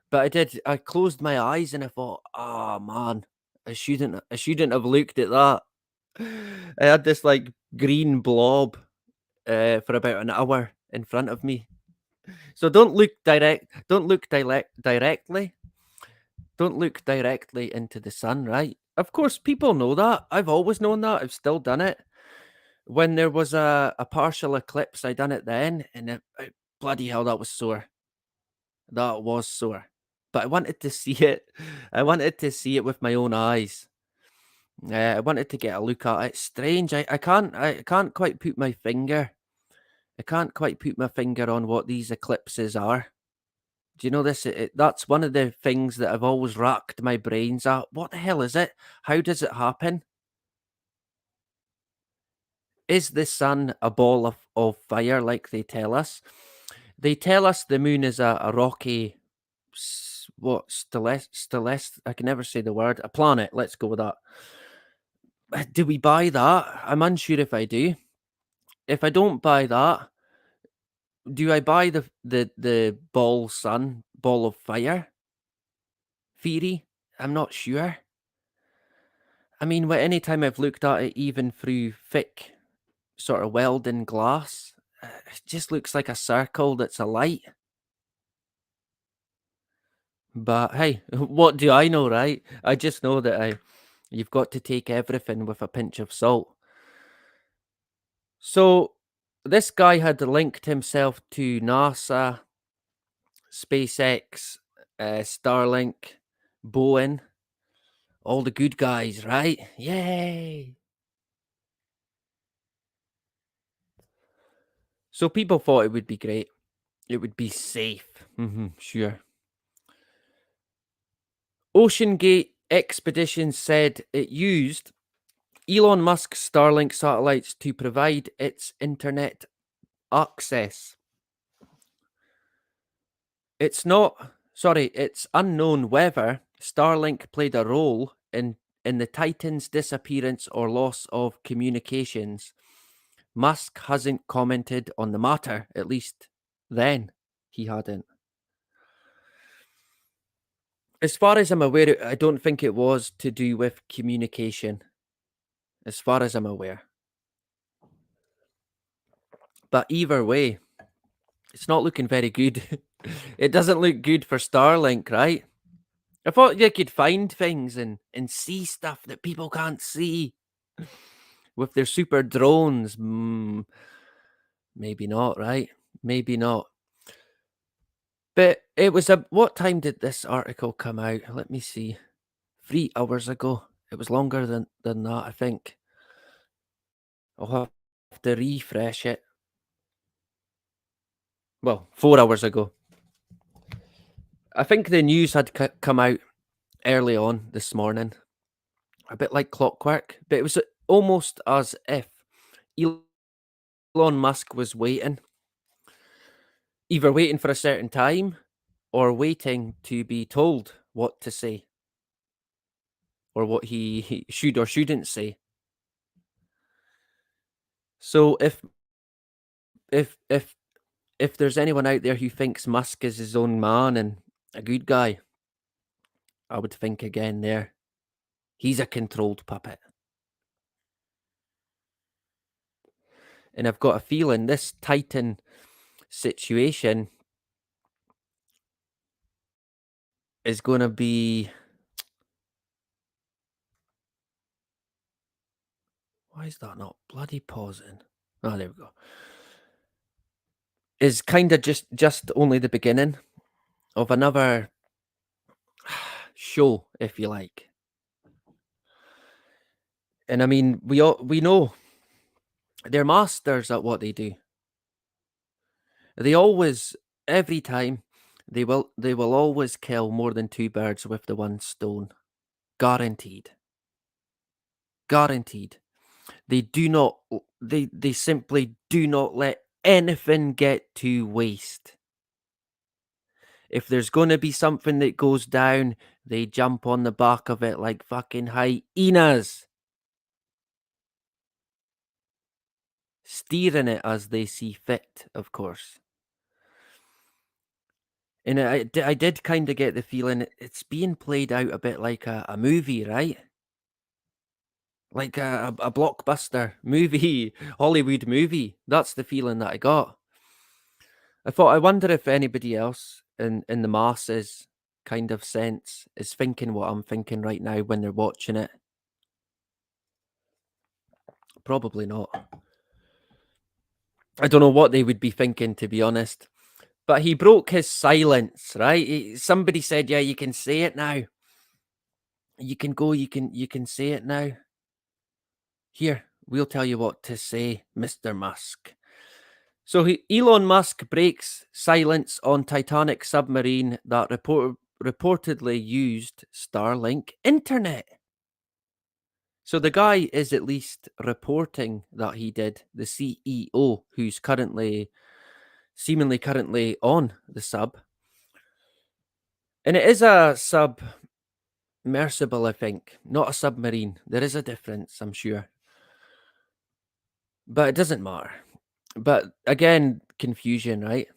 But I closed my eyes and I thought, oh man, I shouldn't have looked at that. I had this like green blob for about an hour in front of me. So don't look directly into the sun, right? Of course, people know that. I've always known that. I've still done it. When there was a partial eclipse, I done it then, and bloody hell, that was sore. That was sore. But I wanted to see it. I wanted to see it with my own eyes. I wanted to get a look at it. Strange. I can't quite put my finger. I can't quite put my finger on what these eclipses are. Do you know this? That's one of the things that I've always racked my brains at. What the hell is it? How does it happen? Is the sun a ball of fire like they tell us? They tell us the moon is a rocky, stelest? I can never say the word. A planet. Let's go with that. Do we buy that? I'm unsure if I do. If I don't buy that, do I buy the ball of fire theory? I'm not sure. I mean, any time I've looked at it, even through thick sort of welding glass, it just looks like a circle that's a light. But hey, what do I know, right? I just know that you've got to take everything with a pinch of salt. So this guy had linked himself to NASA, SpaceX, Starlink, Boeing, all the good guys, right? Yay! So people thought it would be great. It would be safe. Sure. Ocean Gate Expedition said it used Elon Musk's Starlink satellites to provide its internet access. It's unknown whether Starlink played a role in the Titan's disappearance or loss of communications. Musk hasn't commented on the matter, at least then he hadn't. As far as I'm aware, I don't think it was to do with communication, as far as I'm aware. But either way, it's not looking very good. It doesn't look good for Starlink, right? I thought they could find things and see stuff that people can't see with their super drones. Maybe not, right? Maybe not. But it was what time did this article come out? Let me see. 3 hours ago. It was longer than that, I think. I'll have to refresh it. Well, 4 hours ago. I think the news had come out early on this morning, a bit like clockwork, but it was almost as if Elon Musk was either waiting for a certain time or waiting to be told what to say or what he should or shouldn't say. So if if if there's anyone out there who thinks Musk is his own man and a good guy, I would think again there. He's a controlled puppet. And I've got a feeling this Titan situation is gonna be why is that not bloody pausing? Oh, there we go. Is kinda just only the beginning of another show, if you like. And I mean, we know they're masters at what they do. They always every time they will always kill more than 2 birds with the one stone. Guaranteed. Guaranteed. They do not they simply do not let anything get to waste. If there's gonna be something that goes down, they jump on the back of it like fucking hyenas, steering it as they see fit, of course. And I did kinda get the feeling it's being played out a bit like a movie, right? Like a blockbuster movie, Hollywood movie. That's the feeling that I got. I thought, I wonder if anybody else in the masses kind of sense is thinking what I'm thinking right now when they're watching it. Probably not. I don't know what they would be thinking, to be honest. But he broke his silence, right? Somebody said, "Yeah, you can say it now. You can go. You can say it now. Here, we'll tell you what to say, Mr. Musk." So Elon Musk breaks silence on Titanic submarine that reportedly used Starlink internet. So the guy is at least reporting that he did, the CEO, who's seemingly currently on the sub. And it is a submersible, I think, not a submarine. There is a difference, I'm sure. But it doesn't matter. But again, confusion, right?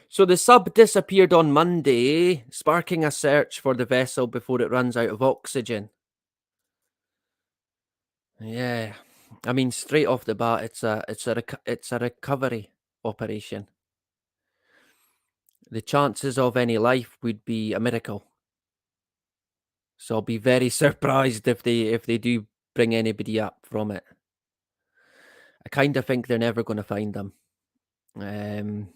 So the sub disappeared on Monday, sparking a search for the vessel before it runs out of oxygen. Yeah, I mean, straight off the bat, it's a recovery operation. The chances of any life would be a miracle. So I'll be very surprised if they do bring anybody up from it. I kind of think they're never going to find them. And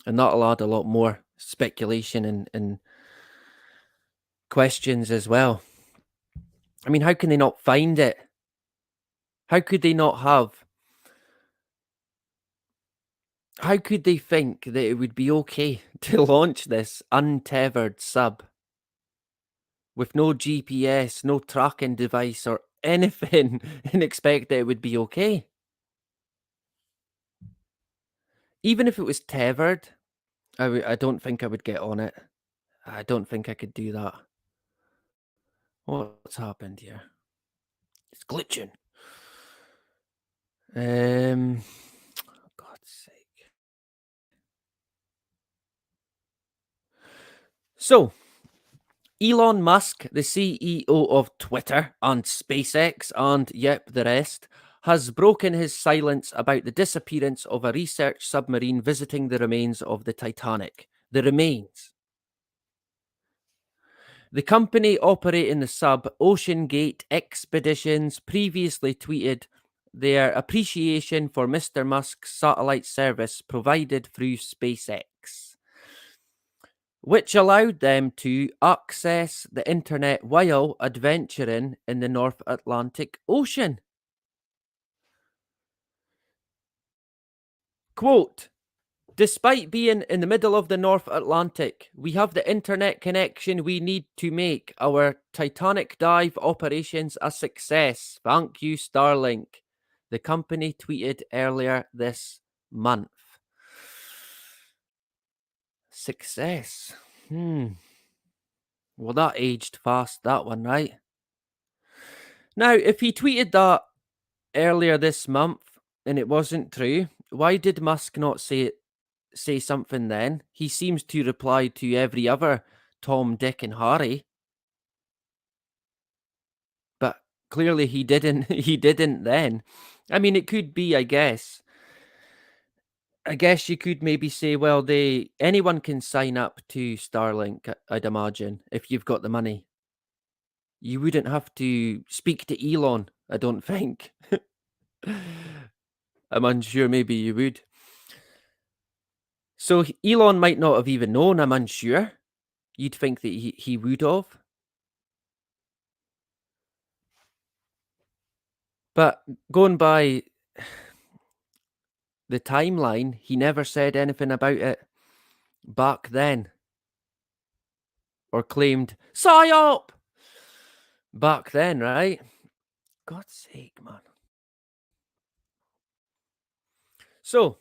not allowed a lot more speculation and questions as well. I mean, how can they not find it? How could they not have? How could they think that it would be okay to launch this untethered sub with no GPS, no tracking device or anything and expect that it would be okay? Even if it was tethered, I don't think I would get on it. I don't think I could do that. What's happened here? It's glitching. God's sake. So, Elon Musk, the CEO of Twitter and SpaceX, and yep, the rest, has broken his silence about the disappearance of a research submarine visiting the remains of the Titanic. The remains. The company operating the sub, Ocean Gate Expeditions, previously tweeted their appreciation for Mr. Musk's satellite service provided through SpaceX, which allowed them to access the internet while adventuring in the North Atlantic Ocean. Quote, "Despite being in the middle of the North Atlantic, we have the internet connection we need to make our Titanic dive operations a success. Thank you, Starlink," the company tweeted earlier this month. Success. Well, that aged fast, that one, right? Now, if he tweeted that earlier this month and it wasn't true, why did Musk not say something then? He seems to reply to every other Tom, Dick, and Harry, but clearly he didn't. He didn't then. I mean, it could be, I guess, I guess you could maybe say, well, anyone can sign up to Starlink, I'd imagine, if you've got the money. You wouldn't have to speak to Elon, I don't think. I'm unsure, maybe you would. So Elon might not have even known, I'm unsure. You'd think that he would have. But going by the timeline, he never said anything about it back then. Or claimed, PSYOP! Back then, right? God's sake, man. So,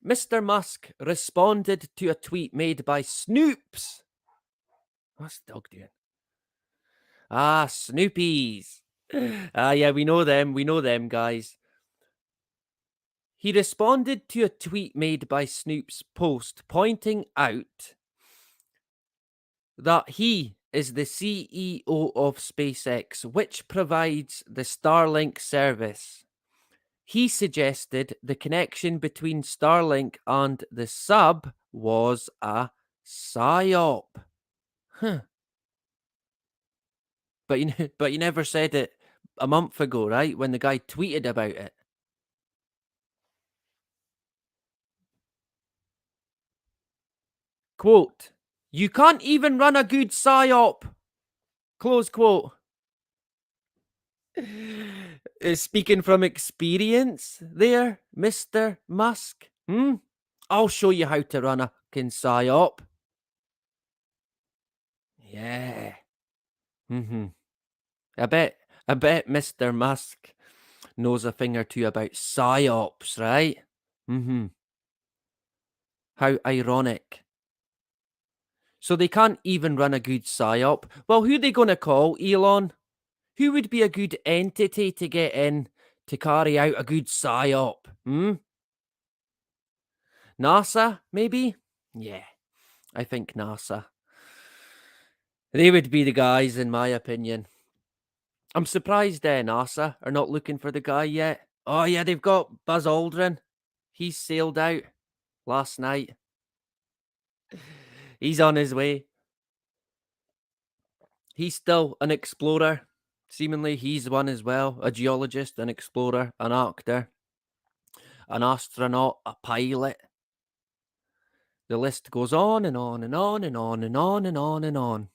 Mr. Musk responded to a tweet made by Snoops. What's the dog doing? Ah, Snoopies. Ah, yeah, we know them, guys. He responded to a tweet made by Snoop's post pointing out that he is the CEO of SpaceX, which provides the Starlink service. He suggested the connection between Starlink and the sub was a psyop. Huh. But you never said it a month ago, right? When the guy tweeted about it. Quote, "You can't even run a good psyop." Close quote. Speaking from experience there, Mr. Musk. I'll show you how to run a psyop. Yeah. Mm-hmm. I bet Mr. Musk knows a thing or two about psyops, right? Mm-hmm. How ironic. So they can't even run a good psyop. Well, who are they going to call, Elon? Who would be a good entity to get in to carry out a good psyop? NASA, maybe? Yeah, I think NASA. They would be the guys, in my opinion. I'm surprised NASA are not looking for the guy yet. Oh, yeah, they've got Buzz Aldrin. He sailed out last night. He's on his way. He's still an explorer. Seemingly, he's one as well. A geologist, an explorer, an actor, an astronaut, a pilot. The list goes on and on and on and on and on and on and on.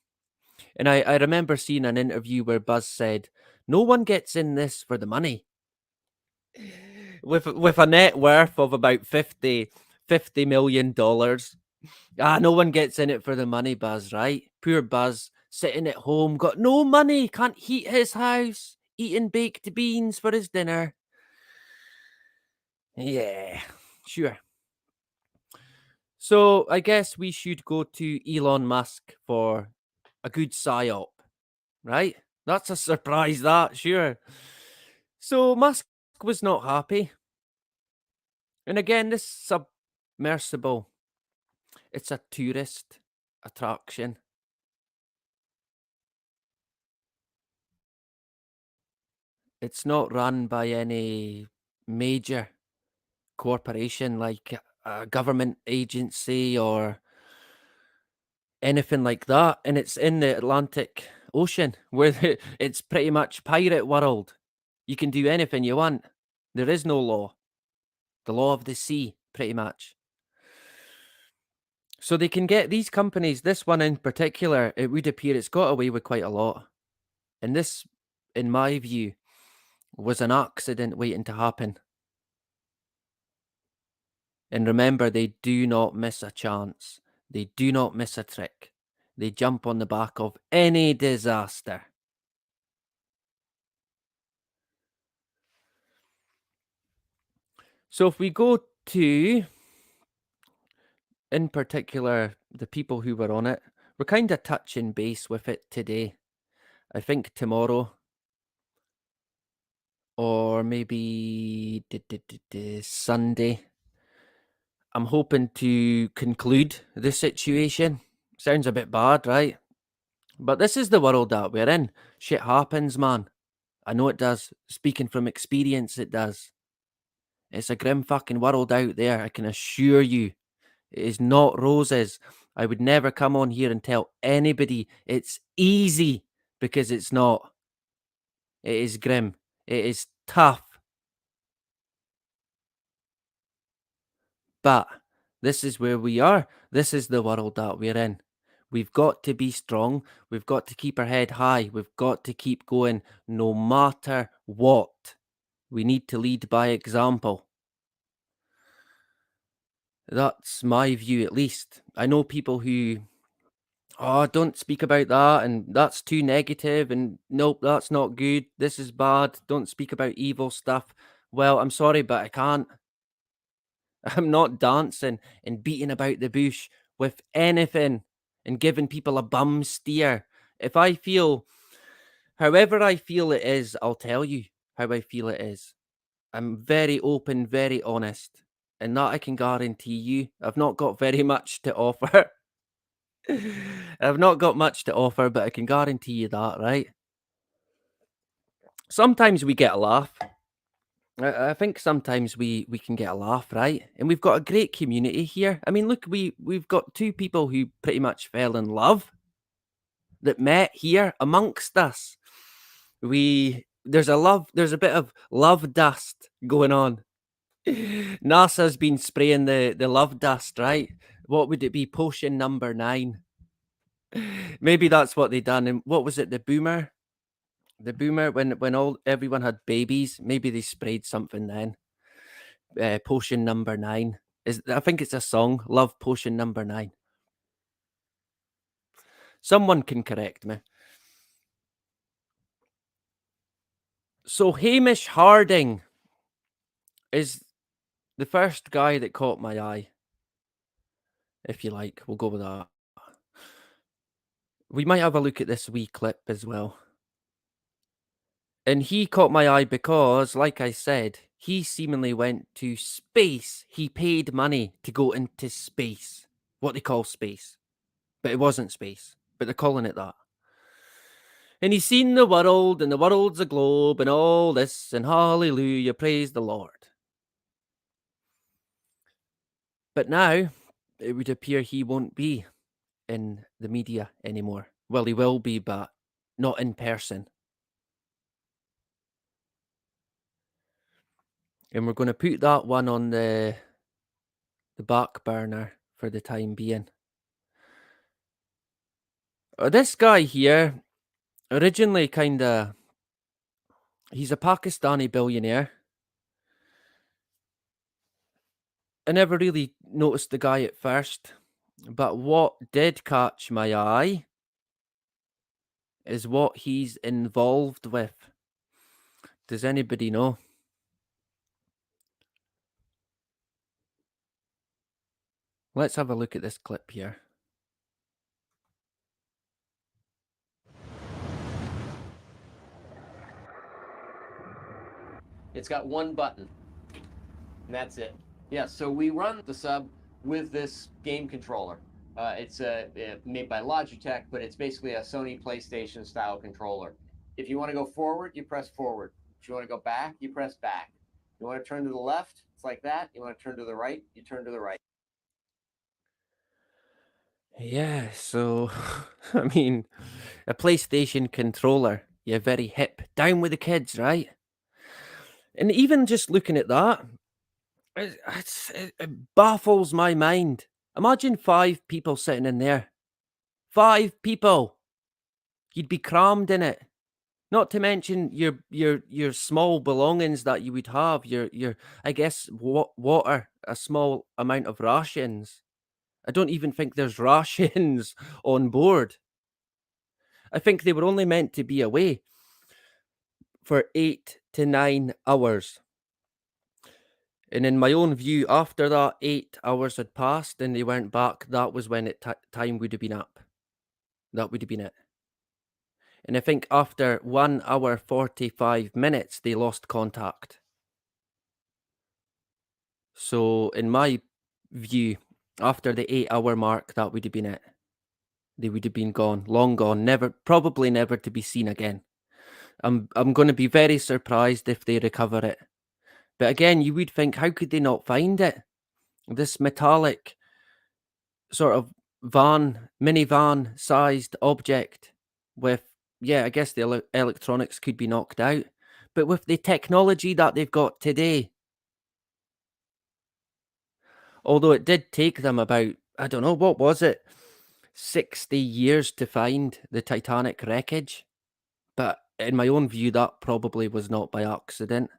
And I remember seeing an interview where Buzz said, "No one gets in this for the money." With a net worth of about $50 million. No one gets in it for the money, Buzz, right? Poor Buzz, sitting at home, got no money, can't heat his house, eating baked beans for his dinner. Yeah, sure. So I guess we should go to Elon Musk for a good psyop, right? That's a surprise, that, sure. So Musk was not happy. And again, this submersible, it's a tourist attraction. It's not run by any major corporation like a government agency or anything like that. And it's in the Atlantic Ocean where it's pretty much pirate world. You can do anything you want. There is no law. The law of the sea, pretty much. So they can get these companies, this one in particular, it would appear it's got away with quite a lot. And this, in my view, was an accident waiting to happen. And remember, they do not miss a chance. They do not miss a trick. They jump on the back of any disaster. So if we go to, in particular, the people who were on it, we're kind of touching base with it today. I think tomorrow, or maybe Sunday, I'm hoping to conclude the situation. Sounds a bit bad, right? But this is the world that we're in. Shit happens, man. I know it does. Speaking from experience, it does. It's a grim fucking world out there, I can assure you. It is not roses. I would never come on here and tell anybody it's easy because it's not. It is grim. It is tough. But this is where we are. This is the world that we're in. We've got to be strong. We've got to keep our head high. We've got to keep going no matter what. We need to lead by example. That's my view, at least. I know people who, oh, don't speak about that, and that's too negative, and nope, that's not good. This is bad. Don't speak about evil stuff. Well, I'm sorry, but I can't. I'm not dancing and beating about the bush with anything and giving people a bum steer. If I feel, however I feel it is, I'll tell you how I feel it is. I'm very open, very honest, and that I can guarantee you. I've not got very much to offer. I've not got much to offer, but I can guarantee you that, right? Sometimes we get a laugh. I think sometimes we can get a laugh, right? And we've got a great community here. I mean, look, we've got two people who pretty much fell in love that met here amongst us. There's a bit of love dust going on. NASA's been spraying the love dust, right? What would it be? Potion number 9. Maybe that's what they done. And what was it? The boomer when all everyone had babies. Maybe they sprayed something then. Potion number 9 is. I think it's a song. Love potion number 9. Someone can correct me. So Hamish Harding is the first guy that caught my eye. If you like, we'll go with that. We might have a look at this wee clip as well. And he caught my eye because, like I said, he seemingly went to space. He paid money to go into space. What they call space. But it wasn't space. But they're calling it that. And he's seen the world, and the world's a globe, and all this, and hallelujah, praise the Lord. But now, it would appear he won't be in the media anymore. Well, he will be, but not in person. And we're going to put that one on the back burner for the time being. This guy here, originally he's a Pakistani billionaire. I never really noticed the guy at first, but what did catch my eye is what he's involved with. Does anybody know? Let's have a look at this clip here. It's got one button, and that's it. Yeah, so we run the sub with this game controller. It's made by Logitech, but it's basically a Sony PlayStation style controller. If you want to go forward, you press forward. If you want to go back, you press back. You want to turn to the left, it's like that. You want to turn to the right, you turn to the right. Yeah, so, I mean, a PlayStation controller. Yeah, very hip. Down with the kids, right? And even just looking at that, it baffles my mind. Imagine 5 people sitting in there. 5 people. You'd be crammed in it. Not to mention your small belongings that you would have. Your I guess water, a small amount of rations. I don't even think there's rations on board. I think they were only meant to be away for 8 to 9 hours. And in my own view, after that 8 hours had passed and they weren't back, that was when time would have been up. That would have been it. And I think after 1 hour 45 minutes, they lost contact. So in my view, after the 8-hour mark, that would have been it. They would have been gone, long gone, probably never to be seen again. I'm going to be very surprised if they recover it, But again, you would think, how could they not find it? This metallic sort of minivan sized object with, yeah, I guess the electronics could be knocked out. But with the technology that they've got today, although it did take them about, I don't know, what was it? 60 years to find the Titanic wreckage. But in my own view, that probably was not by accident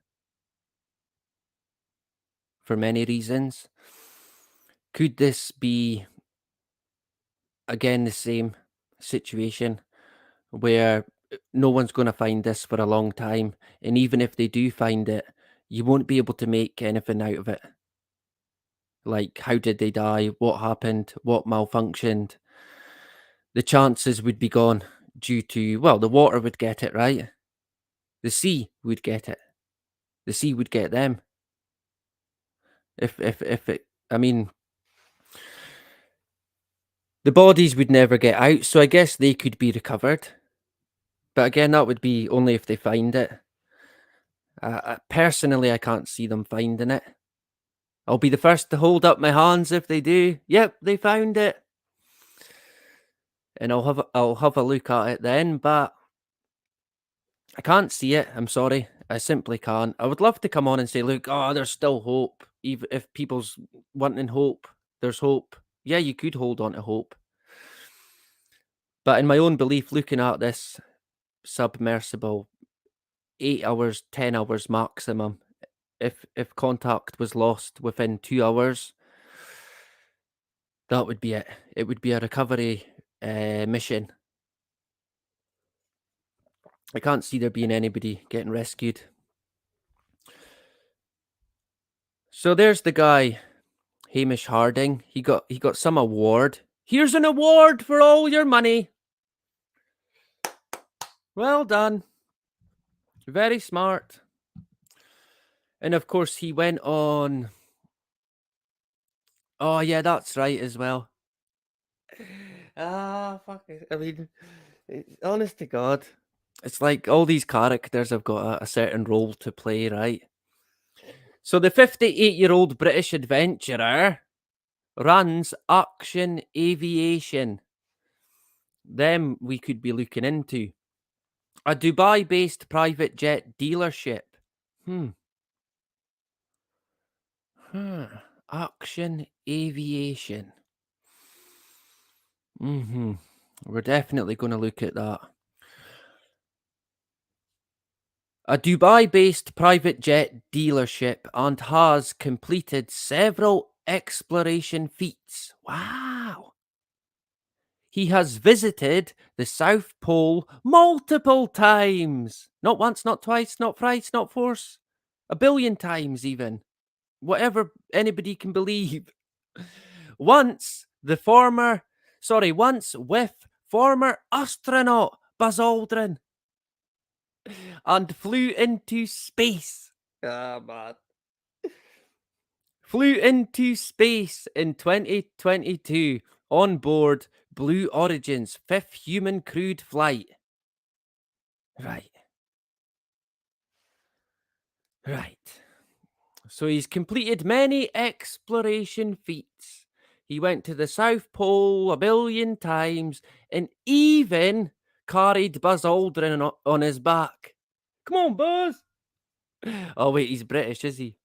for many reasons. Could this be, again, the same situation where no one's going to find this for a long time? And even if they do find it, you won't be able to make anything out of it. Like, how did they die? What happened? What malfunctioned? The chances would be gone due to, well, the water would get it, right? The sea would get it. The sea would get them. If it, I mean, the bodies would never get out, so I guess they could be recovered. But again, that would be only if they find it. Personally, I can't see them finding it. I'll be the first to hold up my hands if they do. Yep, they found it. And I'll have a look at it then, but I can't see it. I'm sorry. I simply can't. I would love to come on and say, look, oh, there's still hope. Even if people's wanting hope, there's hope. Yeah, you could hold on to hope. But in my own belief, looking at this submersible, 8 hours, 10 hours maximum, if contact was lost within 2 hours, that would be it. It would be a recovery mission. I can't see there being anybody getting rescued. So there's the guy, Hamish Harding. He got some award. Here's an award for all your money. Well done. Very smart. And of course, he went on. Oh, yeah, that's right as well. Fuck it. I mean, honest to God, it's like all these characters have got a certain role to play, right? So the 58-year-old British adventurer runs Action Aviation. Them we could be looking into. A Dubai-based private jet dealership. Action Aviation. We're definitely going to look at that. A Dubai-based private jet dealership and has completed several exploration feats. Wow. He has visited the South Pole multiple times. Not once, not twice, not thrice, not fourth. 1 billion times even. Whatever anybody can believe. Once with former astronaut Buzz Aldrin and flew into space. Man. Flew into space in 2022 on board Blue Origin's 5th human crewed flight. Right. So he's completed many exploration feats. He went to the South Pole 1 billion times and even carried Buzz Aldrin on his back. Come on, Buzz! Oh, wait, he's British, is he?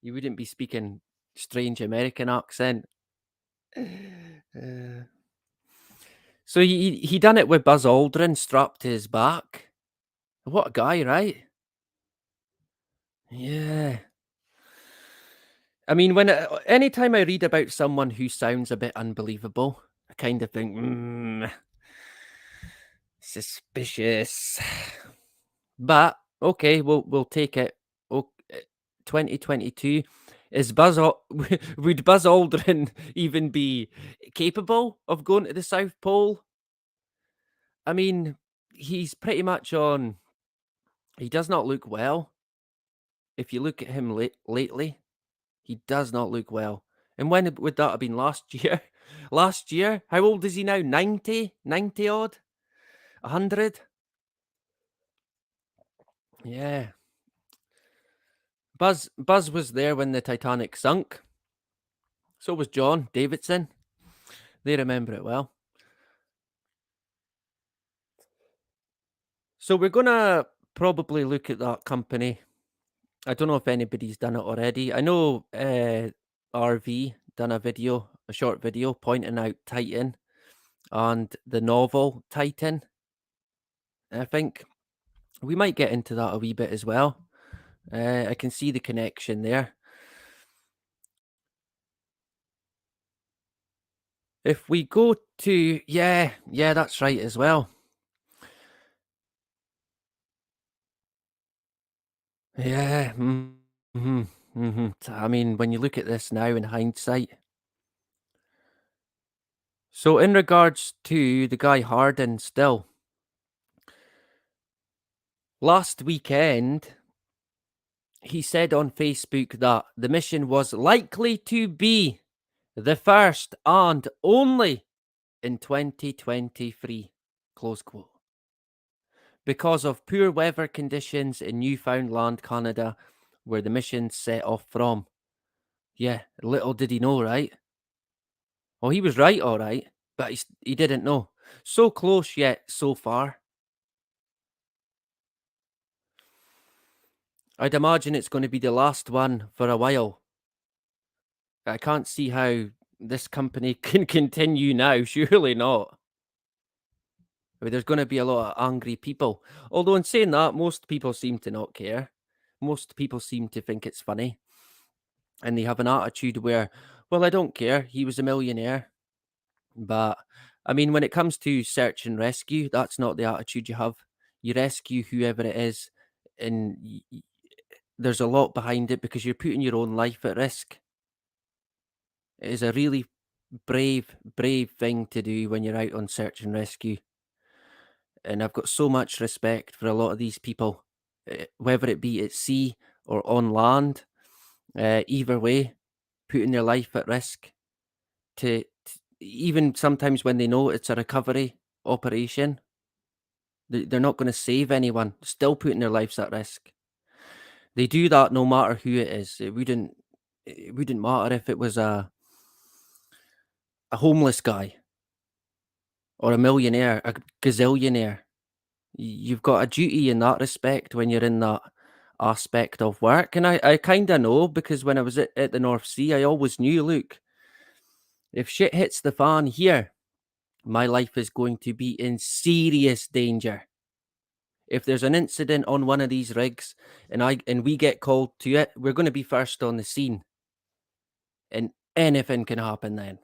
You wouldn't be speaking strange American accent. So he done it with Buzz Aldrin strapped to his back. What a guy, right? Yeah. I mean, anytime I read about someone who sounds a bit unbelievable, I kind of think, suspicious. But okay, we'll take it. 2022 would Buzz Aldrin even be capable of going to the South Pole? I mean, he's pretty much on. He does not look well. If you look at him lately, he does not look well. And when would that have been? Last year? Last year? How old is he now? 90? 90 odd? 100? Yeah. Buzz was there when the Titanic sunk. So was John Davidson. They remember it well. So we're gonna probably look at that company. I don't know if anybody's done it already. I know RV done a short video pointing out Titan and the novel Titan. I think we might get into that a wee bit as well. I can see the connection there. If we go to, yeah, that's right as well. Yeah. I mean, when you look at this now in hindsight. So, in regards to the guy Harden, still, last weekend, he said on Facebook that the mission was likely to be the first and only in 2023, close quote. Because of poor weather conditions in Newfoundland, Canada, where the mission set off from. Yeah, little did he know, right? Well, he was right, all right, but he didn't know. So close yet so far. I'd imagine it's going to be the last one for a while. I can't see how this company can continue now. Surely not. I mean, there's going to be a lot of angry people. Although, in saying that, most people seem to not care. Most people seem to think it's funny. And they have an attitude where, well, I don't care. He was a millionaire. But, I mean, when it comes to search and rescue, that's not the attitude you have. You rescue whoever it is, and there's a lot behind it because you're putting your own life at risk. It is a really brave thing to do when you're out on search and rescue. And I've got so much respect for a lot of these people, whether it be at sea or on land. Either way, putting their life at risk to even sometimes when they know it's a recovery operation, they're not going to save anyone, still putting their lives at risk. They do that no matter who it is. It wouldn't matter if it was a homeless guy or a millionaire, a gazillionaire. You've got a duty in that respect when you're in that aspect of work. And I kind of know because when I was at the North Sea, I always knew, look, if shit hits the fan here, my life is going to be in serious danger. If there's an incident on one of these rigs and we get called to it, we're going to be first on the scene. And anything can happen then.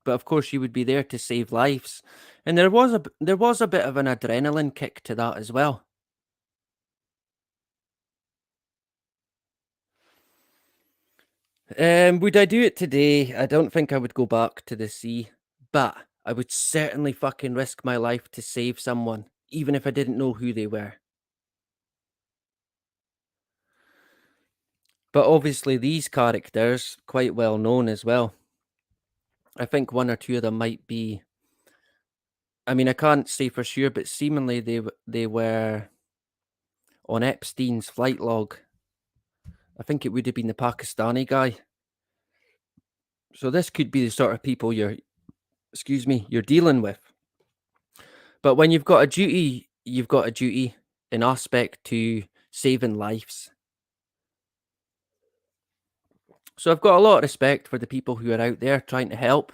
But of course, you would be there to save lives, and there was a bit of an adrenaline kick to that as well. Would I do it today? I don't think I would go back to the sea, but I would certainly fucking risk my life to save someone, even if I didn't know who they were. But obviously, these characters quite well known as well. I think one or two of them might be. I mean, I can't say for sure, but seemingly they were on Epstein's flight log. I think it would have been the Pakistani guy. So this could be the sort of people you're dealing with. But when you've got a duty, you've got a duty in aspect to saving lives. So I've got a lot of respect for the people who are out there trying to help.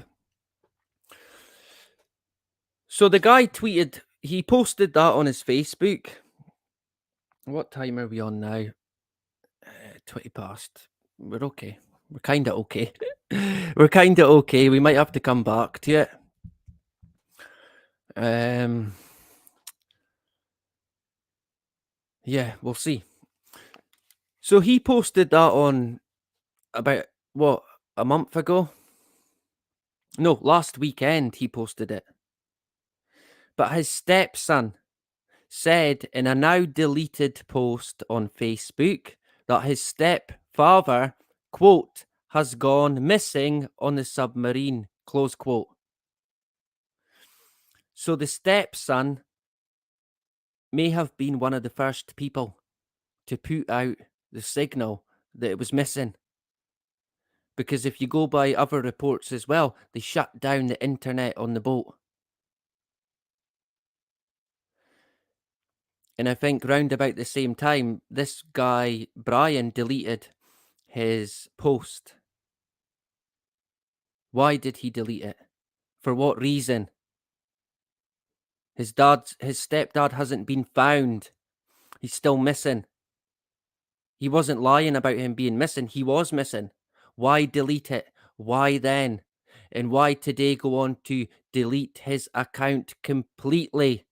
So the guy he posted that on his Facebook. What time are we on now? 20 past. We're okay. We're kind of okay. We're kind of okay. We might have to come back to it. Yeah, we'll see. So he posted that on about a month ago? No, last weekend he posted it. But his stepson said in a now deleted post on Facebook that his stepfather, quote, has gone missing on the submarine, close quote. So the stepson may have been one of the first people to put out the signal that it was missing. Because if you go by other reports as well, they shut down the internet on the boat. And I think round about the same time, this guy, Brian, deleted his post. Why did he delete it? For what reason? His stepdad hasn't been found. He's still missing. He wasn't lying about him being missing. He was missing. Why delete it? Why then? And why today go on to delete his account completely?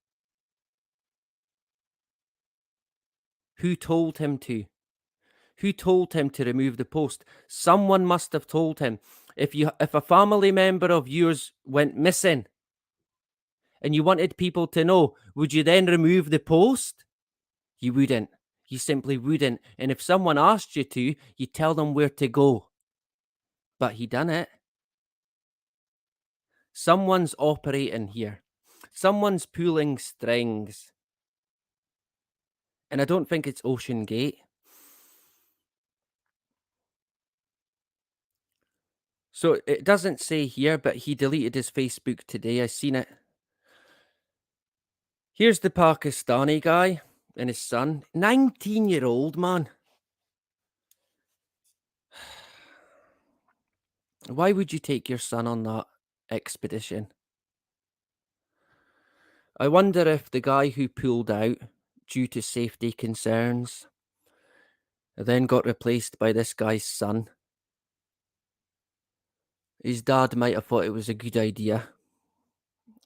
Who told him to? Who told him to remove the post? Someone must have told him. If a family member of yours went missing and you wanted people to know, would you then remove the post? You wouldn't. You simply wouldn't. And if someone asked you to, you tell them where to go. But he done it. Someone's operating here. Someone's pulling strings. And I don't think it's Ocean Gate. So it doesn't say here, but he deleted his Facebook today. I seen it. Here's the Pakistani guy and his son. 19-year-old man. Why would you take your son on that expedition? I wonder if the guy who pulled out due to safety concerns then got replaced by this guy's son. His dad might have thought it was a good idea.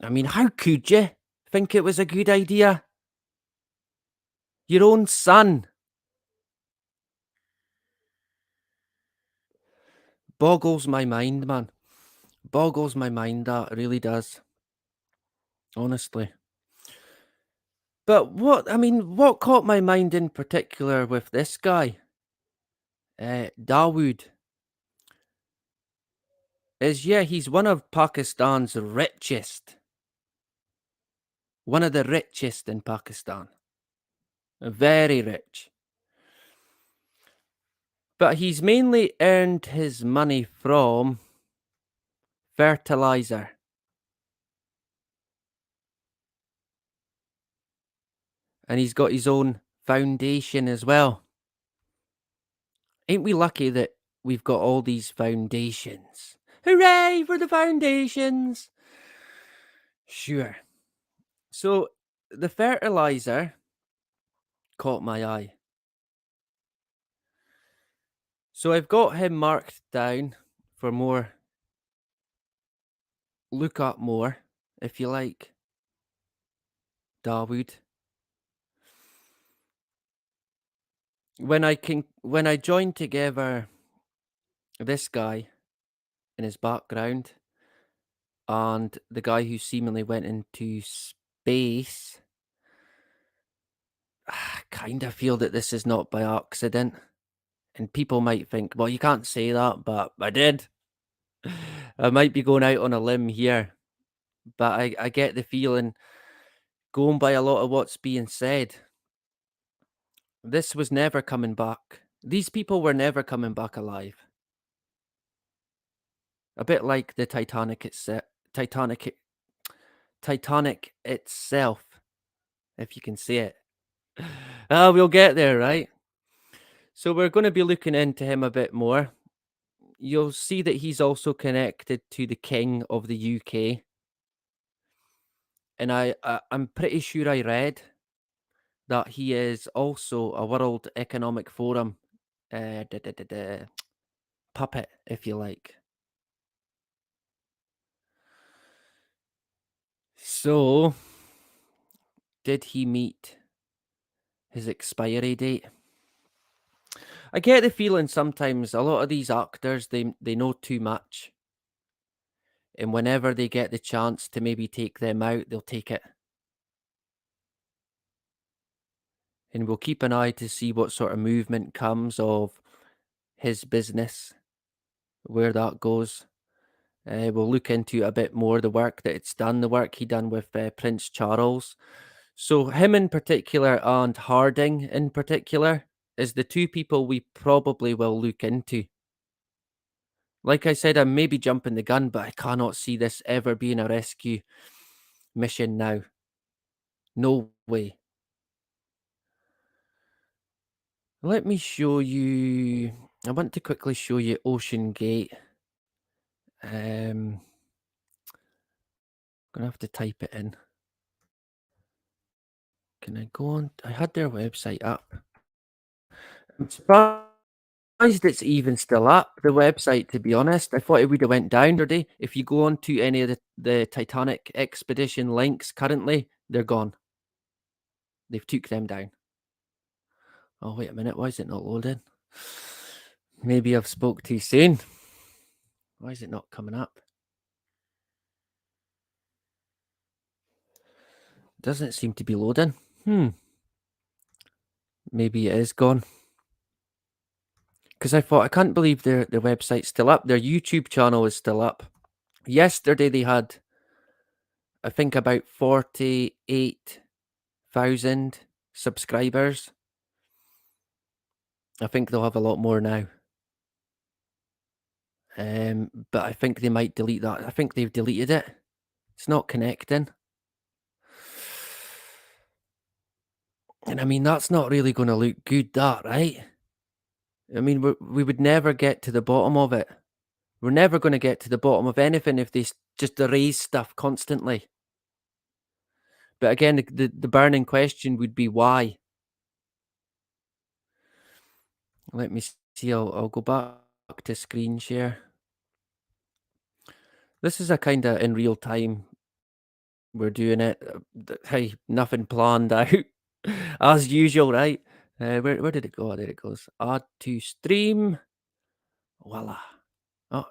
I mean, how could you think it was a good idea? Your own son. Boggles my mind, man. Boggles my mind, that really does. Honestly. But what caught my mind in particular with this guy, Dawood, is he's one of Pakistan's richest. One of the richest in Pakistan. Very rich. But he's mainly earned his money from fertilizer. And he's got his own foundation as well. Ain't we lucky that we've got all these foundations? Hooray for the foundations! Sure. So the fertilizer caught my eye. So I've got him marked down for more. Look up more, if you like. Dawood. When I join together this guy in his background and the guy who seemingly went into space, I kind of feel that this is not by accident. And people might think, well, you can't say that, but I did. I might be going out on a limb here, but I get the feeling, going by a lot of what's being said, this was never coming back. These people were never coming back alive. A bit like the Titanic itself, if you can see it. We'll get there, right? So we're going to be looking into him a bit more. You'll see that he's also connected to the King of the UK. And I'm pretty sure I read that he is also a World Economic Forum puppet, if you like. So, did he meet his expiry date? I get the feeling sometimes a lot of these actors, they know too much. And whenever they get the chance to maybe take them out, they'll take it. And we'll keep an eye to see what sort of movement comes of his business, where that goes. We'll look into a bit more the work that it's done, the work he done with Prince Charles. So him in particular and Harding in particular, is the two people we probably will look into. Like I said, I may be jumping the gun, but I cannot see this ever being a rescue mission now. No way. Let me show you. I want to quickly show you Ocean Gate. I'm gonna have to type it in. Can I go on? I had their website up. I'm surprised it's even still up, the website, to be honest. I thought it would have went down today. If you go on to any of the Titanic expedition links currently, they're gone. They've took them down. Oh, wait a minute. Why is it not loading? Maybe I've spoke too soon. Why is it not coming up? Doesn't seem to be loading. Maybe it is gone. Because I thought, I can't believe their website's still up. Their YouTube channel is still up. Yesterday they had, I think, about 48,000 subscribers. I think they'll have a lot more now. But I think they might delete that. I think they've deleted it. It's not connecting. And I mean, that's not really going to look good, that, right? I mean, we would never get to the bottom of it. We're never going to get to the bottom of anything if they just erase stuff constantly. But again, the burning question would be why? Let me see. I'll go back to screen share. This is a kind of in real time. We're doing it. Hey, nothing planned out as usual, right? Where did it go? There it goes. Add to stream. Voila. Oh,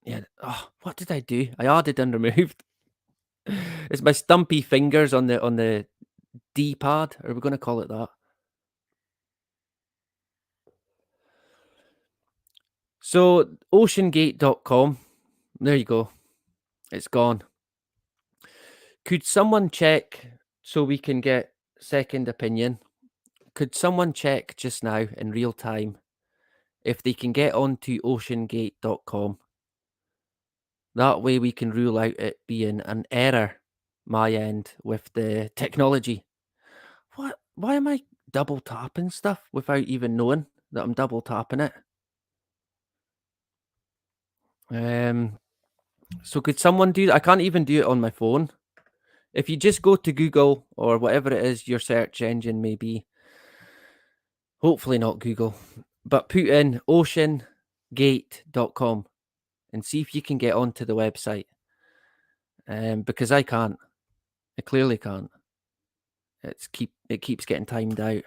yeah. Oh, what did I do? I added and removed. It's my stumpy fingers on the D-pad. Are we going to call it that? So oceangate.com. There you go. It's gone. Could someone check so we can get second opinion? Could someone check just now in real time if they can get onto oceangate.com? That way we can rule out it being an error, my end, with the technology. What? Why am I double tapping stuff without even knowing that I'm double tapping it? So could someone do that? I can't even do it on my phone. If you just go to Google or whatever it is your search engine may be, hopefully not Google, but put in oceangate.com and see if you can get onto the website. Because I can't. I clearly can't. It keeps getting timed out.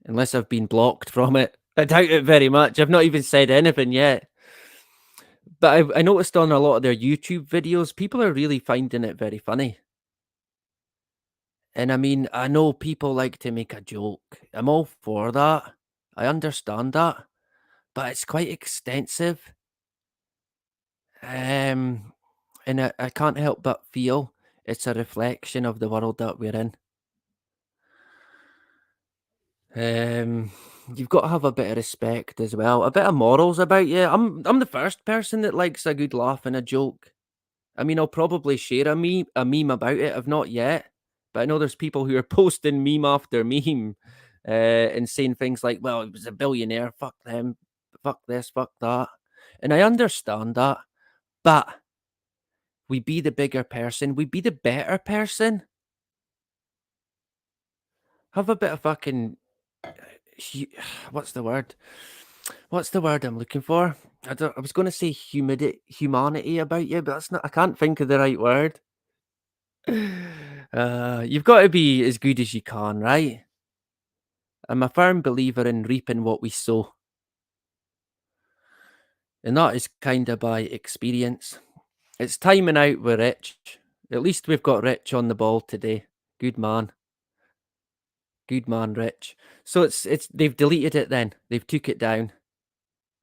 Unless I've been blocked from it. I doubt it very much. I've not even said anything yet. But I noticed on a lot of their YouTube videos, people are really finding it very funny. And I mean, I know people like to make a joke. I'm all for that. I understand that. But it's quite extensive. And I can't help but feel it's a reflection of the world that we're in. You've got to have a bit of respect as well, a bit of morals about you. I'm the first person that likes a good laugh and a joke. I mean, I'll probably share a meme about it. I've not yet, but I know there's people who are posting meme after meme, and saying things like, "Well, he was a billionaire. Fuck them. Fuck this. Fuck that." And I understand that, but we be the bigger person. We be the better person. Have a bit of fucking what's the word? What's the word I'm looking for? I was going to say humanity about you, but that's not. I can't think of the right word. You've got to be as good as you can, right? I'm a firm believer in reaping what we sow, and that is kind of by experience. It's timing out with Rich. At least we've got Rich on the ball today. Good man, Rich. So it's they've deleted it. Then they've took it down.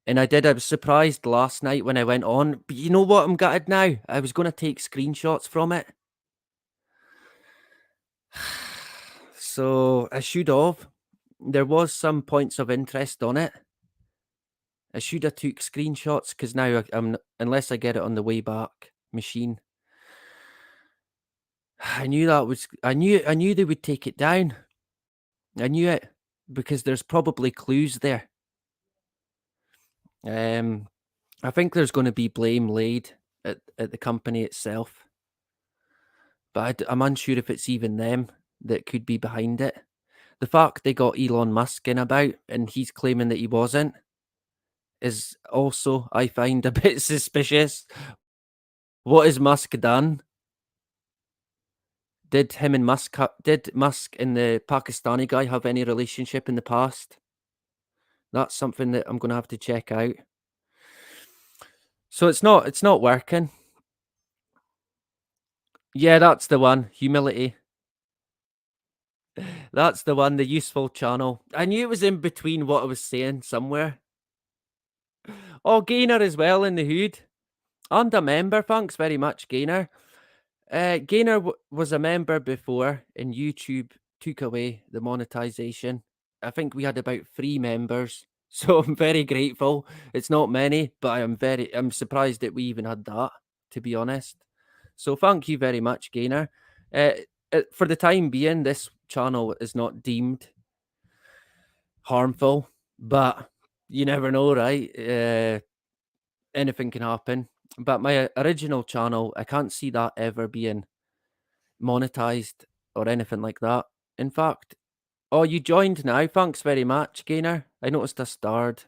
And I was surprised last night when I went on. But you know what? I'm gutted now. I was going to take screenshots from it. So I should have. there was some points of interest on it. I should have took screenshots because now I'm unless I get it on the Wayback Machine. I knew that was. I knew they would take it down. I knew it because there's probably clues there. I think there's going to be blame laid at the company itself, but I'm unsure if it's even them that could be behind it. The fact they got Elon Musk in about and he's claiming that he wasn't is also, I find, a bit suspicious. What has Musk done? Did Musk and the Pakistani guy have any relationship in the past? That's something that I'm going to have to check out. So it's not working. Yeah, that's the one. Humility. That's the one, the useful channel. I knew it was in between what I was saying somewhere. Oh, Gainer as well in the hood. And a member, thanks very much, Gainer. Gainer was a member before, and YouTube took away the monetization. I think we had about 3 members, so I'm very grateful. It's not many, but I'm surprised that we even had that, to be honest. So thank you very much, Gainer. For the time being, this channel is not deemed harmful, but you never know, right? Anything can happen. But my original channel, I can't see that ever being monetized or anything like that. In fact, oh, you joined now. Thanks very much, Gainer. I noticed a starred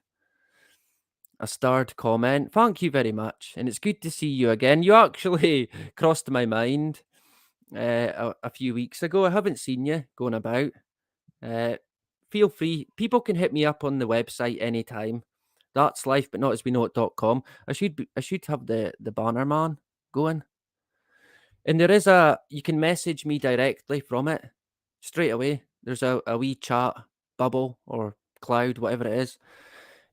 comment. Thank you very much, and it's good to see you again. You actually crossed my mind a few weeks ago. I haven't seen you going about. Feel free. People can hit me up on the website anytime. That's life, but not as we know it.com. I should have the banner man going. And there is you can message me directly from it straight away. There's a wee chat bubble or cloud, whatever it is.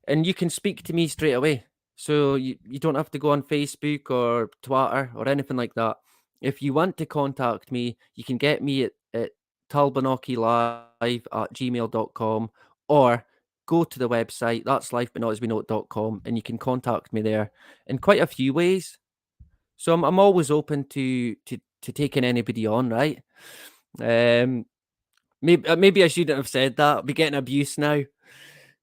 And you can speak to me straight away. So you don't have to go on Facebook or Twitter or anything like that. If you want to contact me, you can get me at talbanokilive@gmail.com or go to the website, that's life but not as we know it.com, and you can contact me there in quite a few ways. So I'm always open to taking anybody on, right? Maybe I shouldn't have said that. I'll be getting abuse now.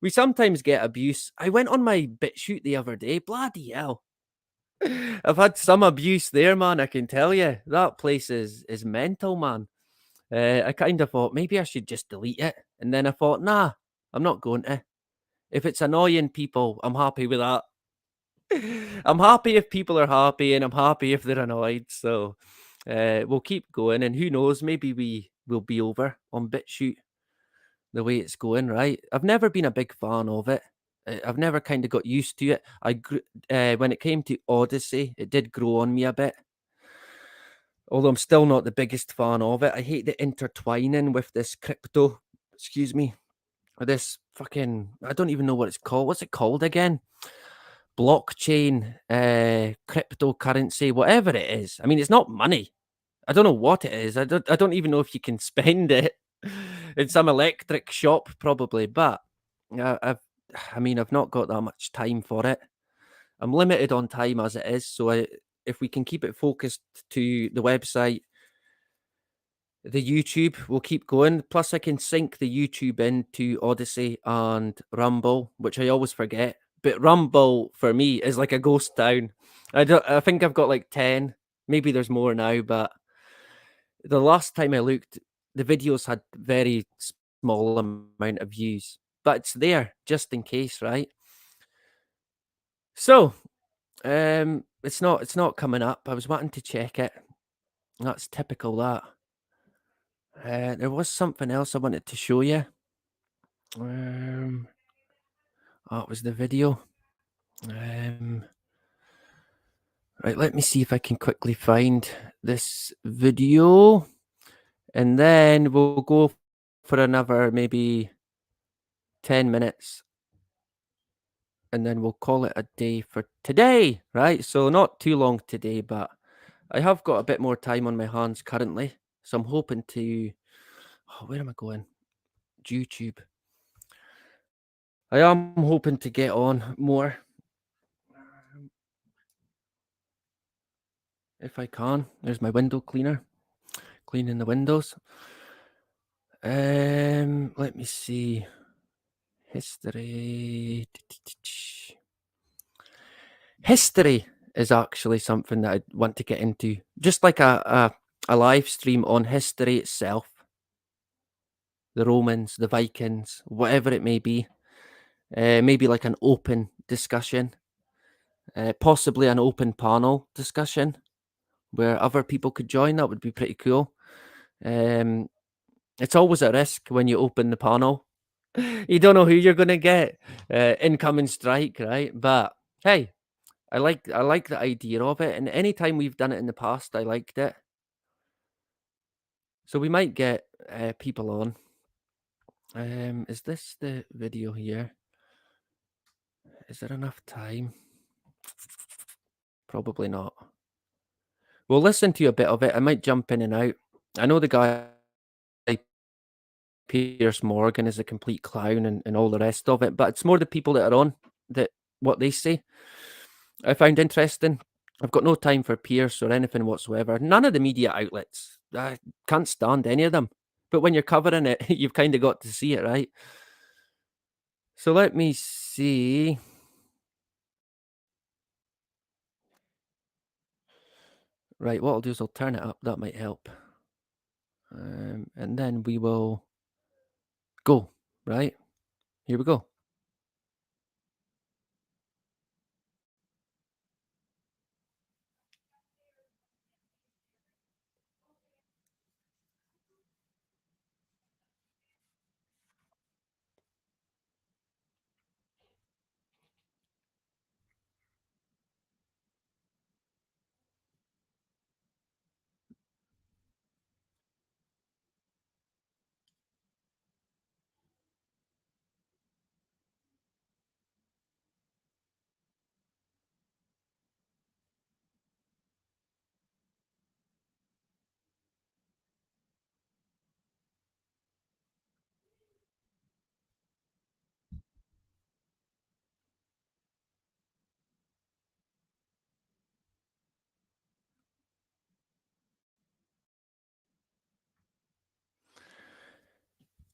We sometimes get abuse. I went on my BitChute the other day. Bloody hell. I've had some abuse there, man. I can tell you. That place is mental, man. I kind of thought maybe I should just delete it. And then I thought, nah, I'm not going to. If it's annoying people, I'm happy with that. I'm happy if people are happy, and I'm happy if they're annoyed. So we'll keep going, and who knows, maybe we will be over on BitChute the way it's going, right? I've never been a big fan of it. I've never kind of got used to it. When it came to Odyssey, it did grow on me a bit. Although I'm still not the biggest fan of it. I hate the intertwining with this crypto, excuse me, this fucking, I don't even know what it's called. What's it called again? Blockchain, cryptocurrency, whatever it is. I mean, it's not money. I don't know what it is. I don't even know if you can spend it in some electric shop, probably. But I've not got that much time for it. I'm limited on time as it is. So if we can keep it focused to the website, the YouTube, we'll keep going. Plus, I can sync the YouTube into Odyssey and Rumble, which I always forget. But Rumble for me is like a ghost town. I think I've got like 10. Maybe there's more now, but the last time I looked, the videos had very small amount of views. But it's there just in case, right? So, it's not coming up. I was wanting to check it. That's typical that. There was something else I wanted to show you. It was the video. Right, let me see if I can quickly find this video, and then we'll go for another maybe 10 minutes, and then we'll call it a day for today, right? So not too long today, but I have got a bit more time on my hands currently, so I'm hoping to... Oh, where am I going? YouTube. I am hoping to get on more if I can. There's my window cleaner, cleaning the windows. Let me see. History. History is actually something that I want to get into. Just like a live stream on history itself. The Romans, the Vikings, whatever it may be. Maybe like an open discussion. Possibly an open panel discussion where other people could join. That would be pretty cool. It's always a risk when you open the panel. You don't know who you're gonna get. Incoming strike, right? But hey, I like the idea of it, and anytime we've done it in the past, I liked it. So we might get people on. Is this the video here? Is there enough time? Probably not. We'll listen to a bit of it. I might jump in and out. I know the guy Piers Morgan is a complete clown and all the rest of it, but it's more the people that are on that what they say I find interesting. I've got no time for Pierce or anything whatsoever. None of the media outlets. I can't stand any of them. But when you're covering it, you've kind of got to see it, right? So let me see. Right, what I'll do is I'll turn it up. That might help. And then we will go, right? Here we go.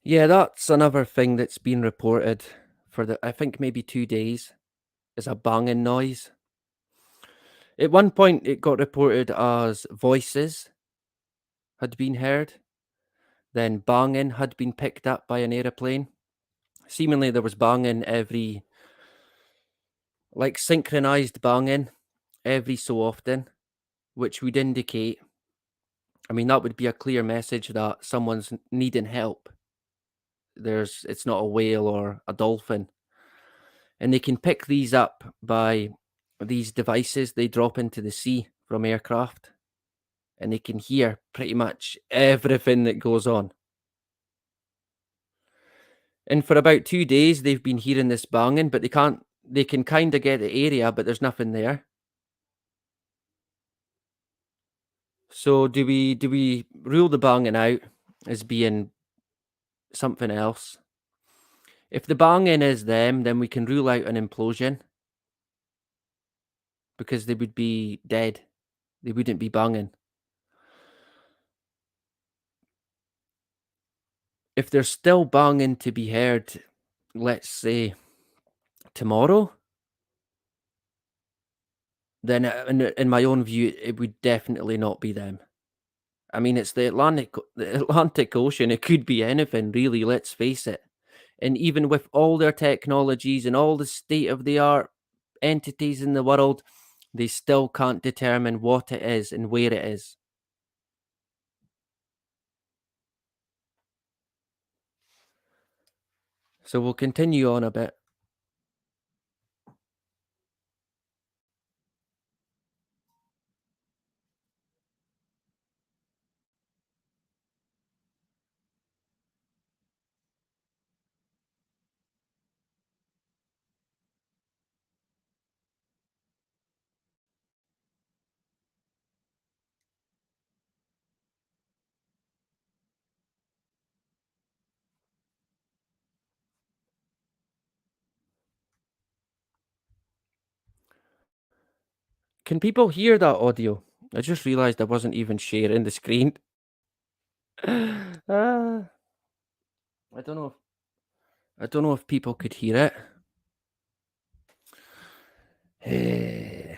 Yeah, that's another thing that's been reported for I think maybe 2 days is a banging noise. At one point, it got reported as voices had been heard. Then banging had been picked up by an aeroplane. Seemingly, there was banging like synchronized banging every so often, which would indicate, I mean, that would be a clear message that someone's needing help. It's not a whale or a dolphin. And they can pick these up by these devices they drop into the sea from aircraft. And they can hear pretty much everything that goes on. And for about 2 days, they've been hearing this banging, but they can kind of get the area, but there's nothing there. So do we rule the banging out as being something else? If the banging is them, then we can rule out an implosion because they would be dead. They wouldn't be banging. If there's still banging to be heard, let's say tomorrow, then in my own view, it would definitely not be them. I mean, it's the Atlantic Ocean. It could be anything, really. Let's face it. And even with all their technologies and all the state of the art entities in the world, they still can't determine what it is and where it is. So we'll continue on a bit. Can people hear that audio? I just realized I wasn't even sharing the screen. I don't know. I don't know if people could hear it. Eh.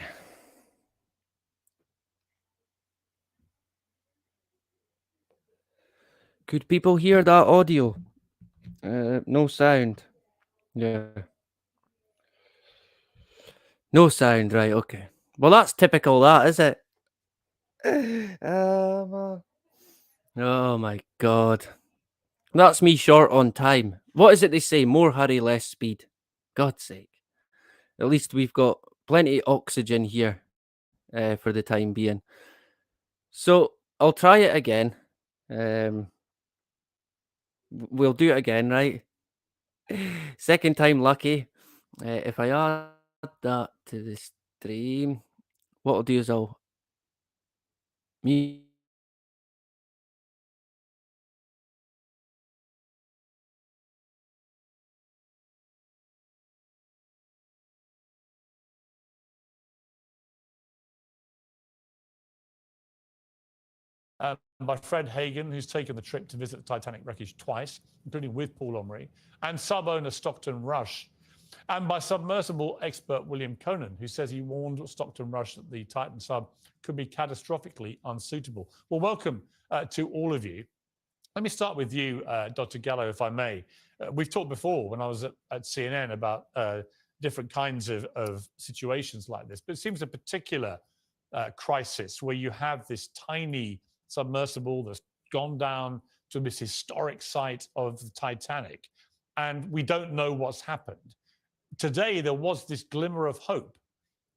Could people hear that audio? No sound. Yeah. No sound, right, okay. Well, that's typical, that, is it? Oh my god. That's me short on time. What is it they say? More hurry, less speed. God's sake. At least we've got plenty of oxygen here for the time being. So I'll try it again. We'll do it again, right? Second time lucky. If I add that to the stream, what I'll do is I'll mute. By Fred Hagen, who's taken the trip to visit the Titanic wreckage twice, including with Paul Omri, and sub-owner Stockton Rush. And by submersible expert William Conan, who says he warned Stockton Rush that the Titan sub could be catastrophically unsuitable. Well, welcome to all of you. Let me start with you, Dr. Gallo, if I may. We've talked before when I was at CNN about different kinds of situations like this, but it seems a particular crisis where you have this tiny submersible that's gone down to this historic site of the Titanic, and we don't know what's happened. Today, there was this glimmer of hope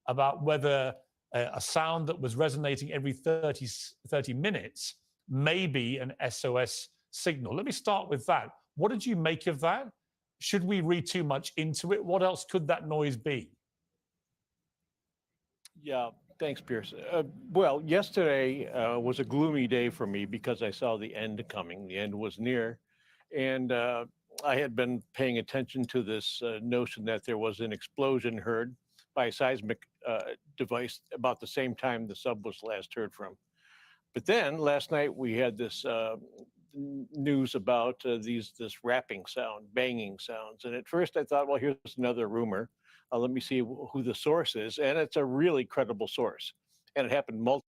about whether a sound that was resonating every 30 minutes may be an SOS signal. Let me start with that. What did you make of that? Should we read too much into it? What else could that noise be? Yeah, thanks, Pierce. Well, yesterday was a gloomy day for me because I saw the end coming. The end was near. And I had been paying attention to this notion that there was an explosion heard by a seismic device about the same time the sub was last heard from. But then last night we had this news about this rapping sound, banging sounds. And at first I thought, well, here's another rumor. Let me see who the source is. And it's a really credible source. And it happened multiple.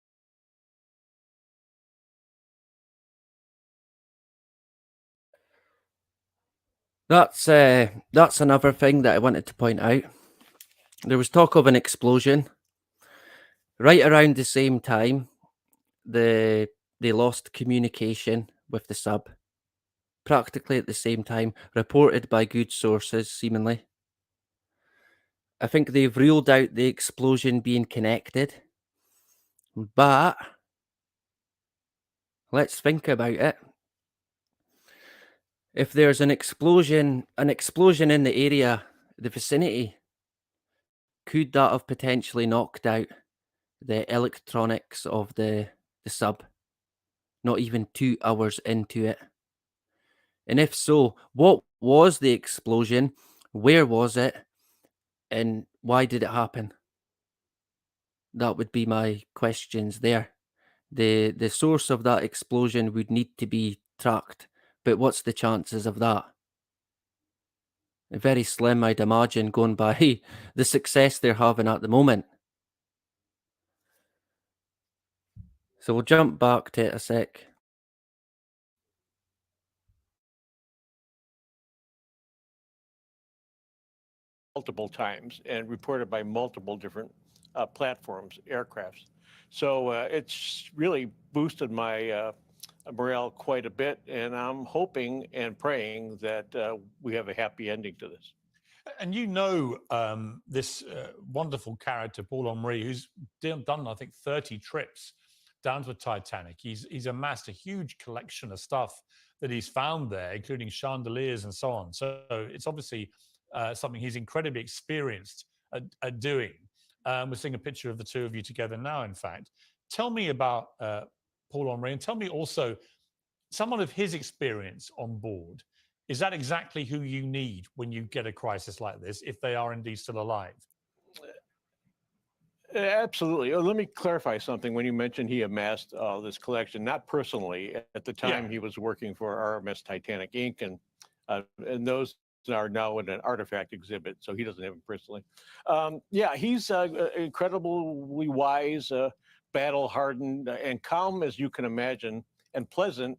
That's another thing that I wanted to point out. There was talk of an explosion right around the same time. They lost communication with the sub, practically at the same time, reported by good sources, seemingly. I think they've ruled out the explosion being connected, but let's think about it. If there's an explosion in the area, the vicinity, could that have potentially knocked out the electronics of the sub, not even 2 hours into it? And if so, what was the explosion? Where was it? And why did it happen? That would be my questions there. The source of that explosion would need to be tracked, but what's the chances of that? Very slim, I'd imagine, going by the success they're having at the moment. So we'll jump back to it a sec. Multiple times and reported by multiple different platforms, aircrafts. So it's really boosted my morale quite a bit. And I'm hoping and praying that we have a happy ending to this. And you know this wonderful character, Paul Omri, who's done, I think, 30 trips down to the Titanic. He's amassed a huge collection of stuff that he's found there, including chandeliers and so on. So it's obviously something he's incredibly experienced at doing. We're seeing a picture of the two of you together now, in fact. Tell me about Paul Omri, and tell me also someone of his experience on board. Is that exactly who you need when you get a crisis like this, if they are indeed still alive? Absolutely. Let me clarify something. When you mentioned he amassed this collection, not personally. At the time, Yeah. he was working for RMS Titanic Inc., and those are now in an artifact exhibit, so he doesn't have them personally. Yeah, he's incredibly wise, battle hardened, and calm as you can imagine, and pleasant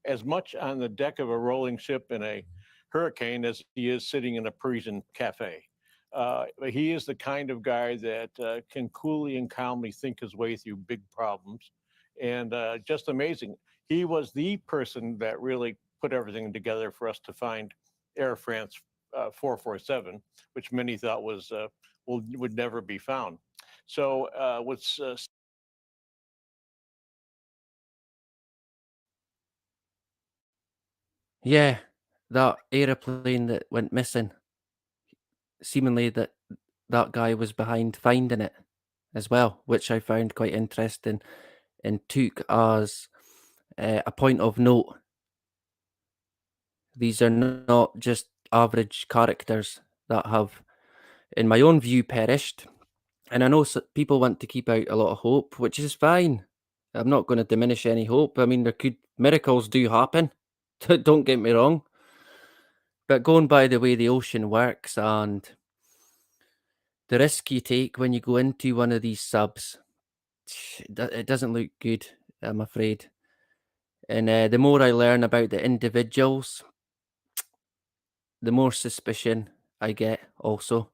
as much on the deck of a rolling ship in a hurricane as he is sitting in a Parisian cafe. He is the kind of guy that can coolly and calmly think his way through big problems, and just amazing. He was the person that really put everything together for us to find Air France 447, which many thought was would never be found. So what's Yeah, that aeroplane that went missing, seemingly that guy was behind finding it as well, which I found quite interesting and took as a point of note. These are not just average characters that have, in my own view, perished. And I know people want to keep out a lot of hope, which is fine. I'm not going to diminish any hope. I mean, miracles do happen. Don't get me wrong. But going by the way the ocean works and the risk you take when you go into one of these subs, it doesn't look good, I'm afraid. And the more I learn about the individuals, the more suspicion I get also.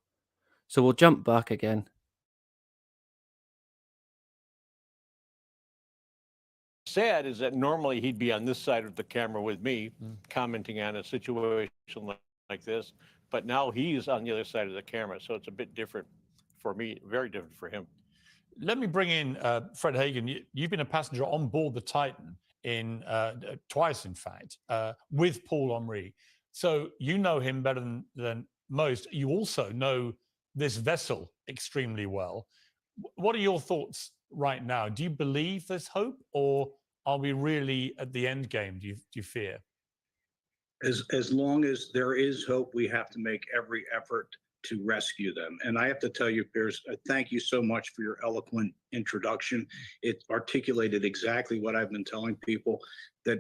So we'll jump back again. sad is that normally he'd be on this side of the camera with me, commenting on a situation like this, but now he's on the other side of the camera, so it's a bit different for me, very different for him. Let me bring in Fred Hagen. You've been a passenger on board the Titan in twice, in fact, with Paul Henry. So you know him better than most. You also know this vessel extremely well. What are your thoughts right now? Do you believe there's hope, or are we really at the end game? Do you fear? As long as there is hope, we have to make every effort to rescue them. And I have to tell you, Piers, thank you so much for your eloquent introduction. It articulated exactly what I've been telling people, that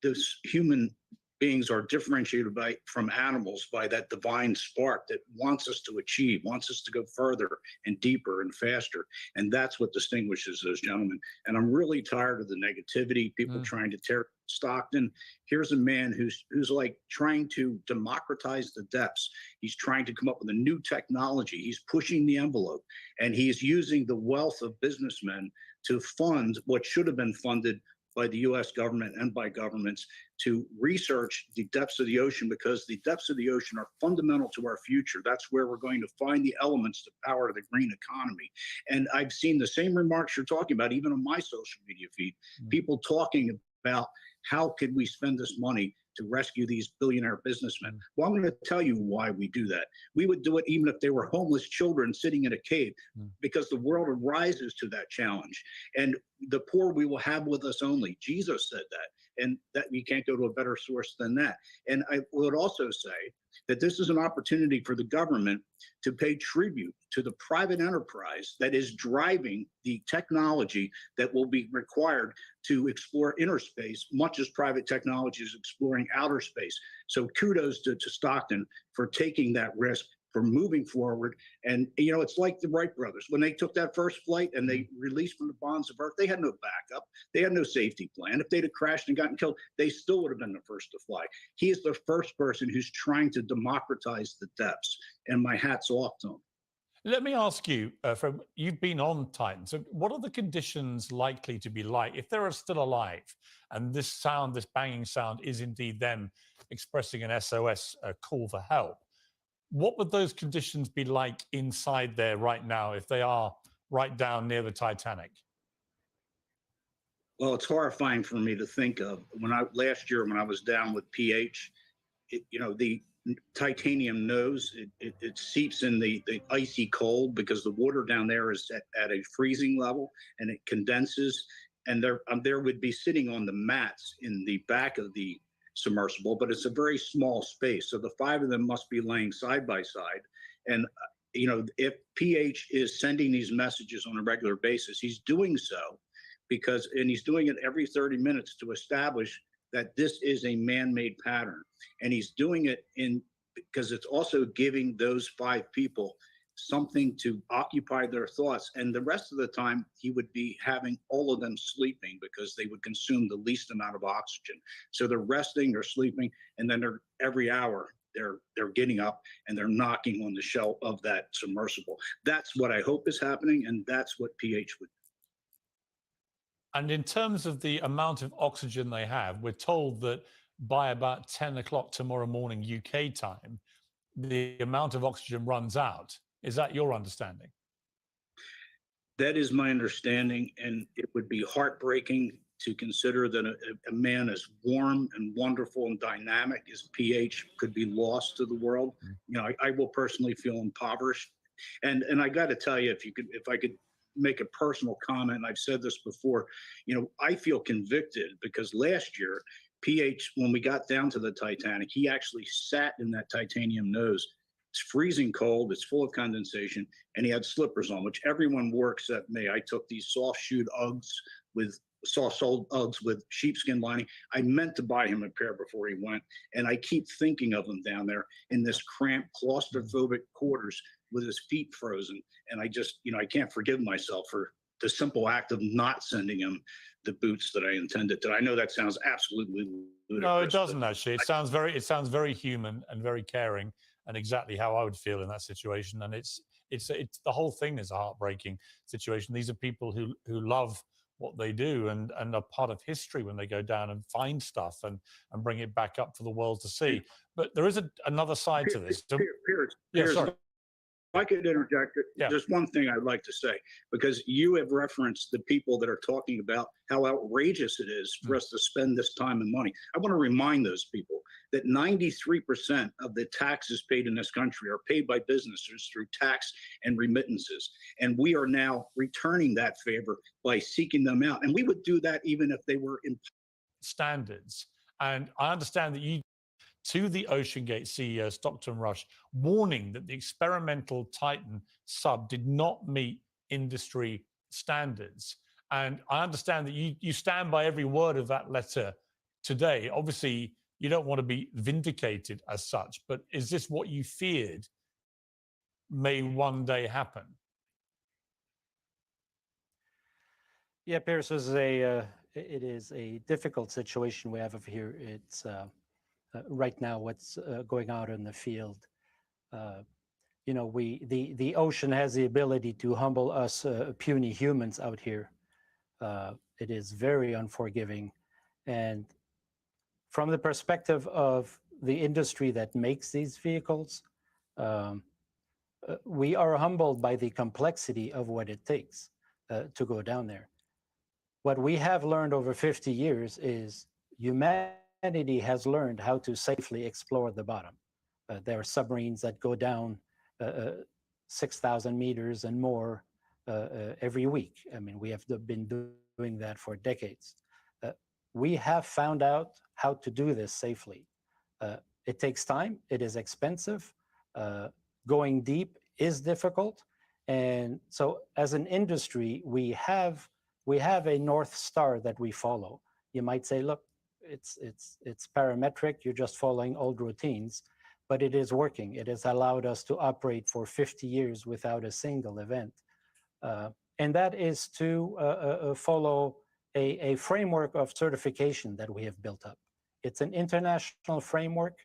this human beings are differentiated from animals by that divine spark that wants us to achieve, wants us to go further and deeper and faster. And that's what distinguishes those gentlemen. And I'm really tired of the negativity, people trying to tear Stockton. Here's a man who's like trying to democratize the depths. He's trying to come up with a new technology. He's pushing the envelope, and he's using the wealth of businessmen to fund what should have been funded by the US government and by governments to research the depths of the ocean, because the depths of the ocean are fundamental to our future. That's where we're going to find the elements to power the green economy. And I've seen the same remarks you're talking about, even on my social media feed, people talking about how could we spend this money to rescue these billionaire businessmen. Well, I'm going to tell you why we do that. We would do it even if they were homeless children sitting in a cave, because the world rises to that challenge. And the poor we will have with us only. Jesus said that, and that we can't go to a better source than that. And I would also say that this is an opportunity for the government to pay tribute to the private enterprise that is driving the technology that will be required to explore inner space, much as private technology is exploring outer space. So kudos to Stockton for taking that risk, for moving forward. And, you know, it's like the Wright brothers. When they took that first flight and they released from the bonds of Earth, they had no backup. They had no safety plan. If they'd have crashed and gotten killed, they still would have been the first to fly. He is the first person who's trying to democratize the depths. And my hat's off to him. Let me ask you, Fred, you've been on Titan. So what are the conditions likely to be like if they're still alive and this sound, this banging sound is indeed them expressing an SOS call for help? What would those conditions be like inside there right now if they are right down near the Titanic? Well, it's horrifying for me to think of. Last year when I was down with PH, the titanium nose, it seeps in the icy cold because the water down there is at a freezing level, and it condenses. And there would be sitting on the mats in the back of the submersible, but it's a very small space. So the five of them must be laying side by side. And if PH is sending these messages on a regular basis, he's doing so and he's doing it every 30 minutes to establish that this is a man-made pattern. And he's doing it because it's also giving those 5 people something to occupy their thoughts. And the rest of the time, he would be having all of them sleeping because they would consume the least amount of oxygen. So they're resting, they're sleeping, and then every hour they're getting up and they're knocking on the shell of that submersible. That's what I hope is happening, and that's what PH would do. And in terms of the amount of oxygen they have, we're told that by about 10 o'clock tomorrow morning UK time, the amount of oxygen runs out. Is that your understanding? That is my understanding, and it would be heartbreaking to consider that a man as warm and wonderful and dynamic as PH could be lost to the world. I will personally feel impoverished. And I got to tell you, if I could make a personal comment, and I've said this before, I feel convicted because last year, PH, when we got down to the Titanic, he actually sat in that titanium nose. It's freezing cold, it's full of condensation, and he had slippers on, which everyone wore except me. I took these soft-soled Uggs with sheepskin lining. I meant to buy him a pair before he went, and I keep thinking of him down there in this cramped, claustrophobic quarters with his feet frozen. And I just, I can't forgive myself for the simple act of not sending him the boots that I intended to. I know that sounds absolutely ludicrous. No, it doesn't actually. It sounds very human and very caring, and exactly how I would feel in that situation. And it's the whole thing is a heartbreaking situation. These are people who love what they do and are part of history when they go down and find stuff and bring it back up for the world to see. But there is another side to this. Sorry. If I could interject, just one thing I'd like to say, because you have referenced the people that are talking about how outrageous it is for us to spend this time and money. I want to remind those people that 93% of the taxes paid in this country are paid by businesses through tax and remittances. And we are now returning that favor by seeking them out. And we would do that even if they were in standards. And I understand that you, to the OceanGate CEO, Stockton Rush, warning that the experimental Titan sub did not meet industry standards. And I understand that you stand by every word of that letter today. Obviously, you don't want to be vindicated as such, but is this what you feared may one day happen? Yeah, Pierce, it is a difficult situation we have over here. It's right now what's going out in the field. The ocean has the ability to humble us puny humans out here. It is very unforgiving. And from the perspective of the industry that makes these vehicles, we are humbled by the complexity of what it takes to go down there. What we have learned over 50 years is humanity has learned how to safely explore the bottom. There are submarines that go down 6,000 meters and more every week. I mean, we have been doing that for decades. We have found out how to do this safely. It takes time, it is expensive, going deep is difficult. And so as an industry, we have a North Star that we follow. You might say, look, it's parametric, you're just following old routines, but it is working. It has allowed us to operate for 50 years without a single event. And that is to follow a framework of certification that we have built up. It's an international framework.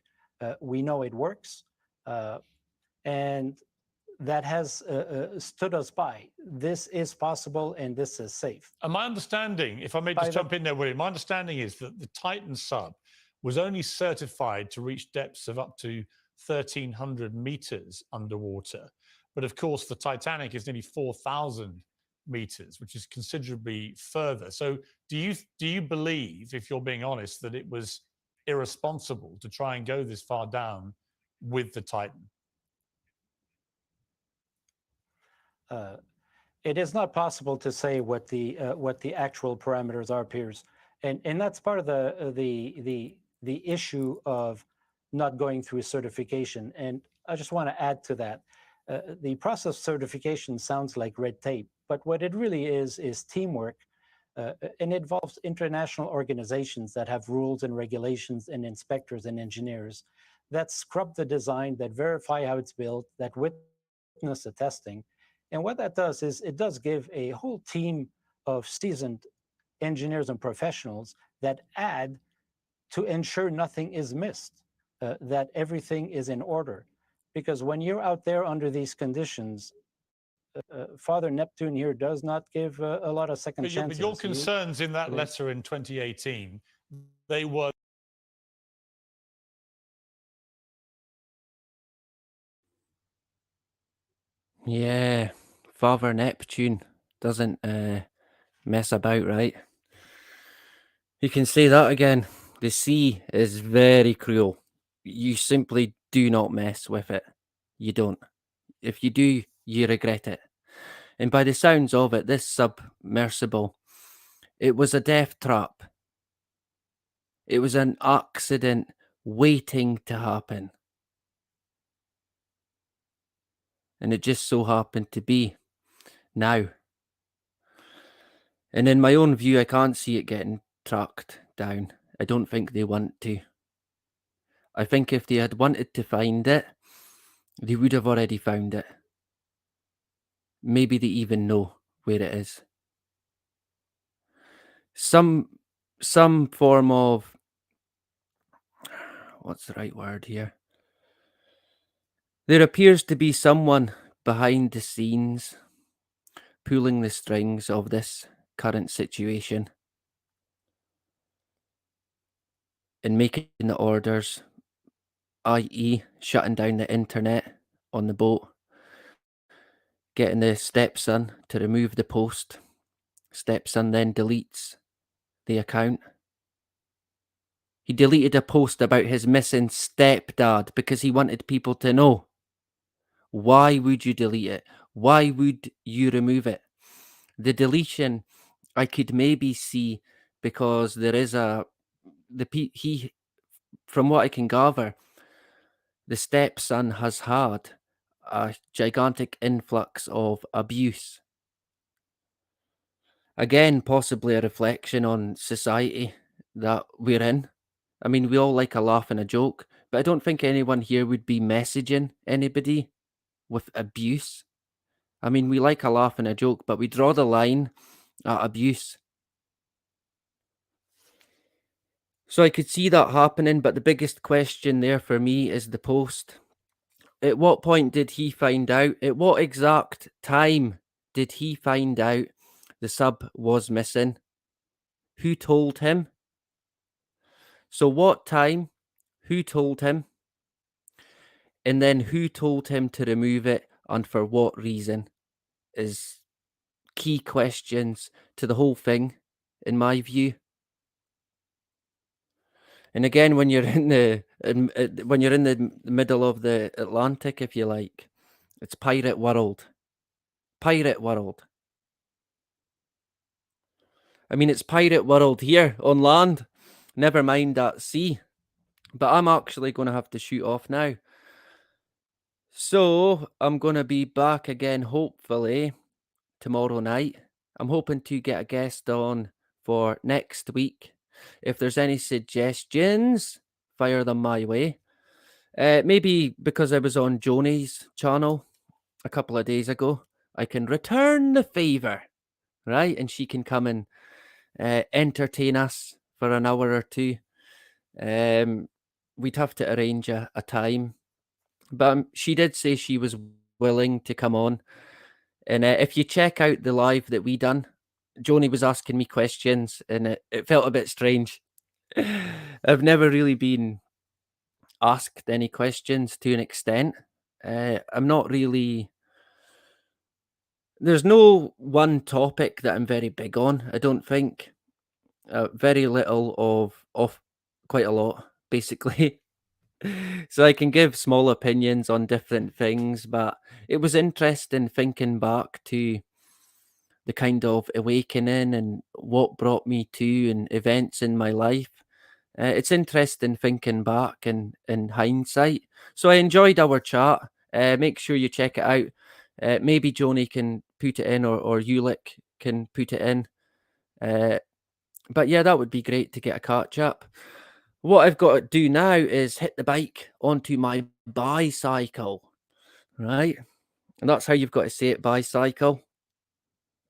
We know it works. And that has stood us by. This is possible and this is safe. And my understanding, if I may just jump in there, William, my understanding is that the Titan sub was only certified to reach depths of up to 1,300 meters underwater. But of course, the Titanic is nearly 4,000 meters, which is considerably further. So do you believe, if you're being honest, that it was irresponsible to try and go this far down with the Titan? It is not possible to say what the actual parameters are, Piers, and that's part of the issue of not going through certification. And I just want to add to that. The process certification sounds like red tape, but what it really is teamwork, and it involves international organizations that have rules and regulations and inspectors and engineers that scrub the design, that verify how it's built, that witness the testing. And what that does is it does give a whole team of seasoned engineers and professionals that add to ensure nothing is missed, that everything is in order. Because when you're out there under these conditions, Father Neptune here does not give a lot of second chances. But your concerns in that letter in 2018, they were. Yeah, Father Neptune doesn't mess about, right? You can say that again. The sea is very cruel. You simply do not mess with it. You don't. If you do, you regret it. And by the sounds of it, this submersible, it was a death trap. It was an accident waiting to happen. And it just so happened to be now. And in my own view, I can't see it getting tracked down. I don't think they want to. I think if they had wanted to find it, they would have already found it. Maybe they even know where it is. Some form of, what's the right word here? There appears to be someone behind the scenes pulling the strings of this current situation and making the orders, i.e. shutting down the internet on the boat, getting the stepson to remove the post. Stepson then deletes the account. He deleted a post about his missing stepdad because he wanted people to know. Why would you delete it? Why would you remove it? The deletion I could maybe see because there is from what I can gather, the stepson has had a gigantic influx of abuse. Again, possibly a reflection on society that we're in. I mean, we all like a laugh and a joke, but I don't think anyone here would be messaging anybody with abuse. I mean, we like a laugh and a joke, but we draw the line at abuse. So I could see that happening, but the biggest question there for me is the post. At what point did he find out? At what exact time did he find out the sub was missing? Who told him? So what time? Who told him? And then who told him to remove it and for what reason is key questions to the whole thing, in my view. And again, when you're in the middle of the Atlantic, if you like, it's pirate world. Pirate world. I mean, it's pirate world here on land. Never mind at sea. But I'm actually going to have to shoot off now. So I'm going to be back again, hopefully, tomorrow night. I'm hoping to get a guest on for next week. If there's any suggestions, fire them my way. Maybe because I was on Joni's channel a couple of days ago, I can return the favor, right? And she can come and entertain us for an hour or two. We'd have to arrange a time. But she did say she was willing to come on. And if you check out the live that we done, Joni was asking me questions and it felt a bit strange. I've never really been asked any questions to an extent. I'm not really... There's no one topic that I'm very big on, I don't think. Very little of quite a lot, basically. So I can give small opinions on different things, but it was interesting thinking back to the kind of awakening and what brought me to and events in my life. It's interesting thinking back and in hindsight. So I enjoyed our chat. make sure you check it out. Maybe Joni can put it in, or Ulick can put it in. But yeah, that would be great to get a catch up. What I've got to do now is hit the bike onto my bicycle, right? And that's how you've got to say it, bicycle.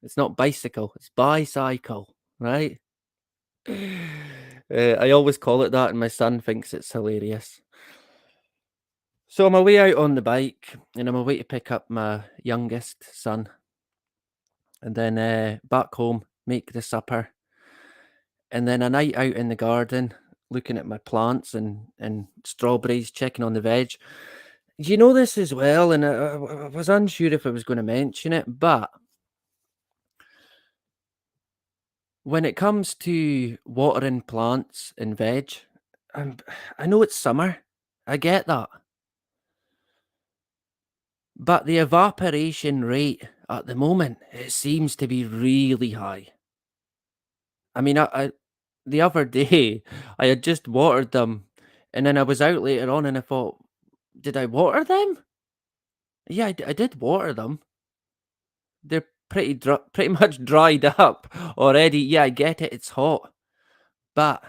It's not bicycle, it's bicycle, right? I always call it that, and my son thinks it's hilarious. So I'm away out on the bike, and I'm away to pick up my youngest son. And then back home, make the supper. And then a night out in the garden, looking at my plants and strawberries, checking on the veg. You know this as well, and I was unsure if I was going to mention it, but when it comes to watering plants and veg, I know it's summer. I get that. But the evaporation rate at the moment, it seems to be really high. I mean, the other day, I had just watered them, and then I was out later on, and I thought, did I water them? Yeah, I did water them. They're pretty much dried up already. Yeah, I get it. It's hot, but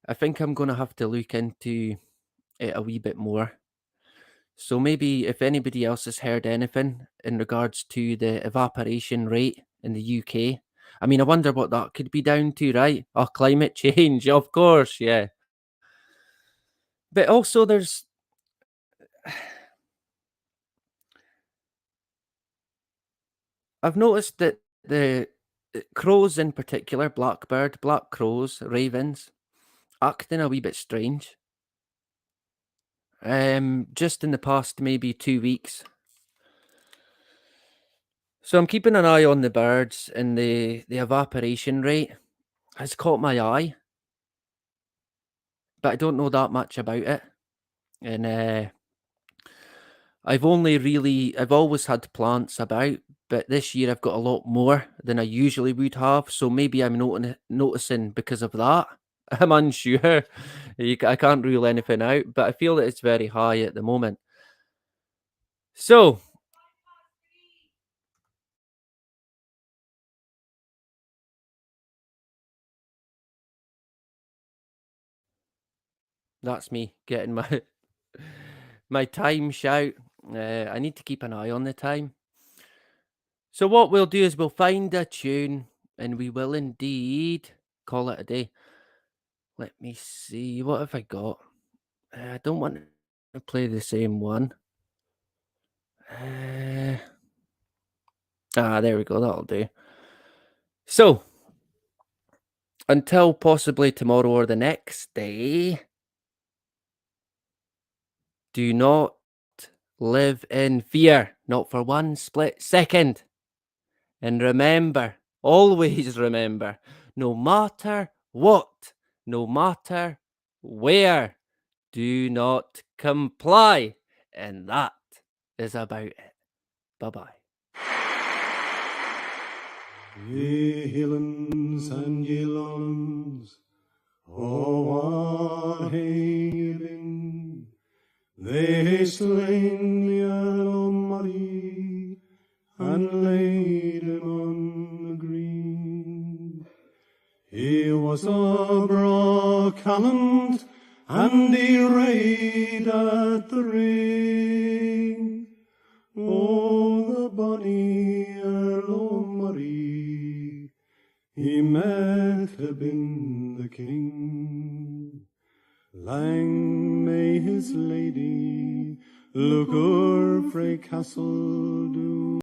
I think I'm gonna have to look into it a wee bit more. So maybe if anybody else has heard anything in regards to the evaporation rate in the UK, I mean, I wonder what that could be down to, right? Oh, climate change, of course, yeah. But also, I've noticed that the crows in particular, black crows, ravens, acting a wee bit strange. Just in the past maybe 2 weeks. So I'm keeping an eye on the birds, and the evaporation rate has caught my eye, but I don't know that much about it. And I've always had plants about, but this year I've got a lot more than I usually would have. So maybe I'm noticing because of that. I'm unsure. I can't rule anything out, but I feel that it's very high at the moment. So that's me getting my my time shout. I need to keep an eye on the time. So what we'll do is we'll find a tune, and we will indeed call it a day. Let me see. What have I got? I don't want to play the same one. There we go. That'll do. So, until possibly tomorrow or the next day, do not live in fear, not for one split second. And remember, always remember, no matter what, no matter where, do not comply. And that is about it. Bye-bye. Ye hillans and ye lawns, oh, what hae ye been? They hae slain the Earl o' Murray, and laid him on the green. He was a braw callant, and he rade at the ring. Oh, the bonny Earl o' Murray, he might have been the king. Lang may his lady look o'er frae castle doon,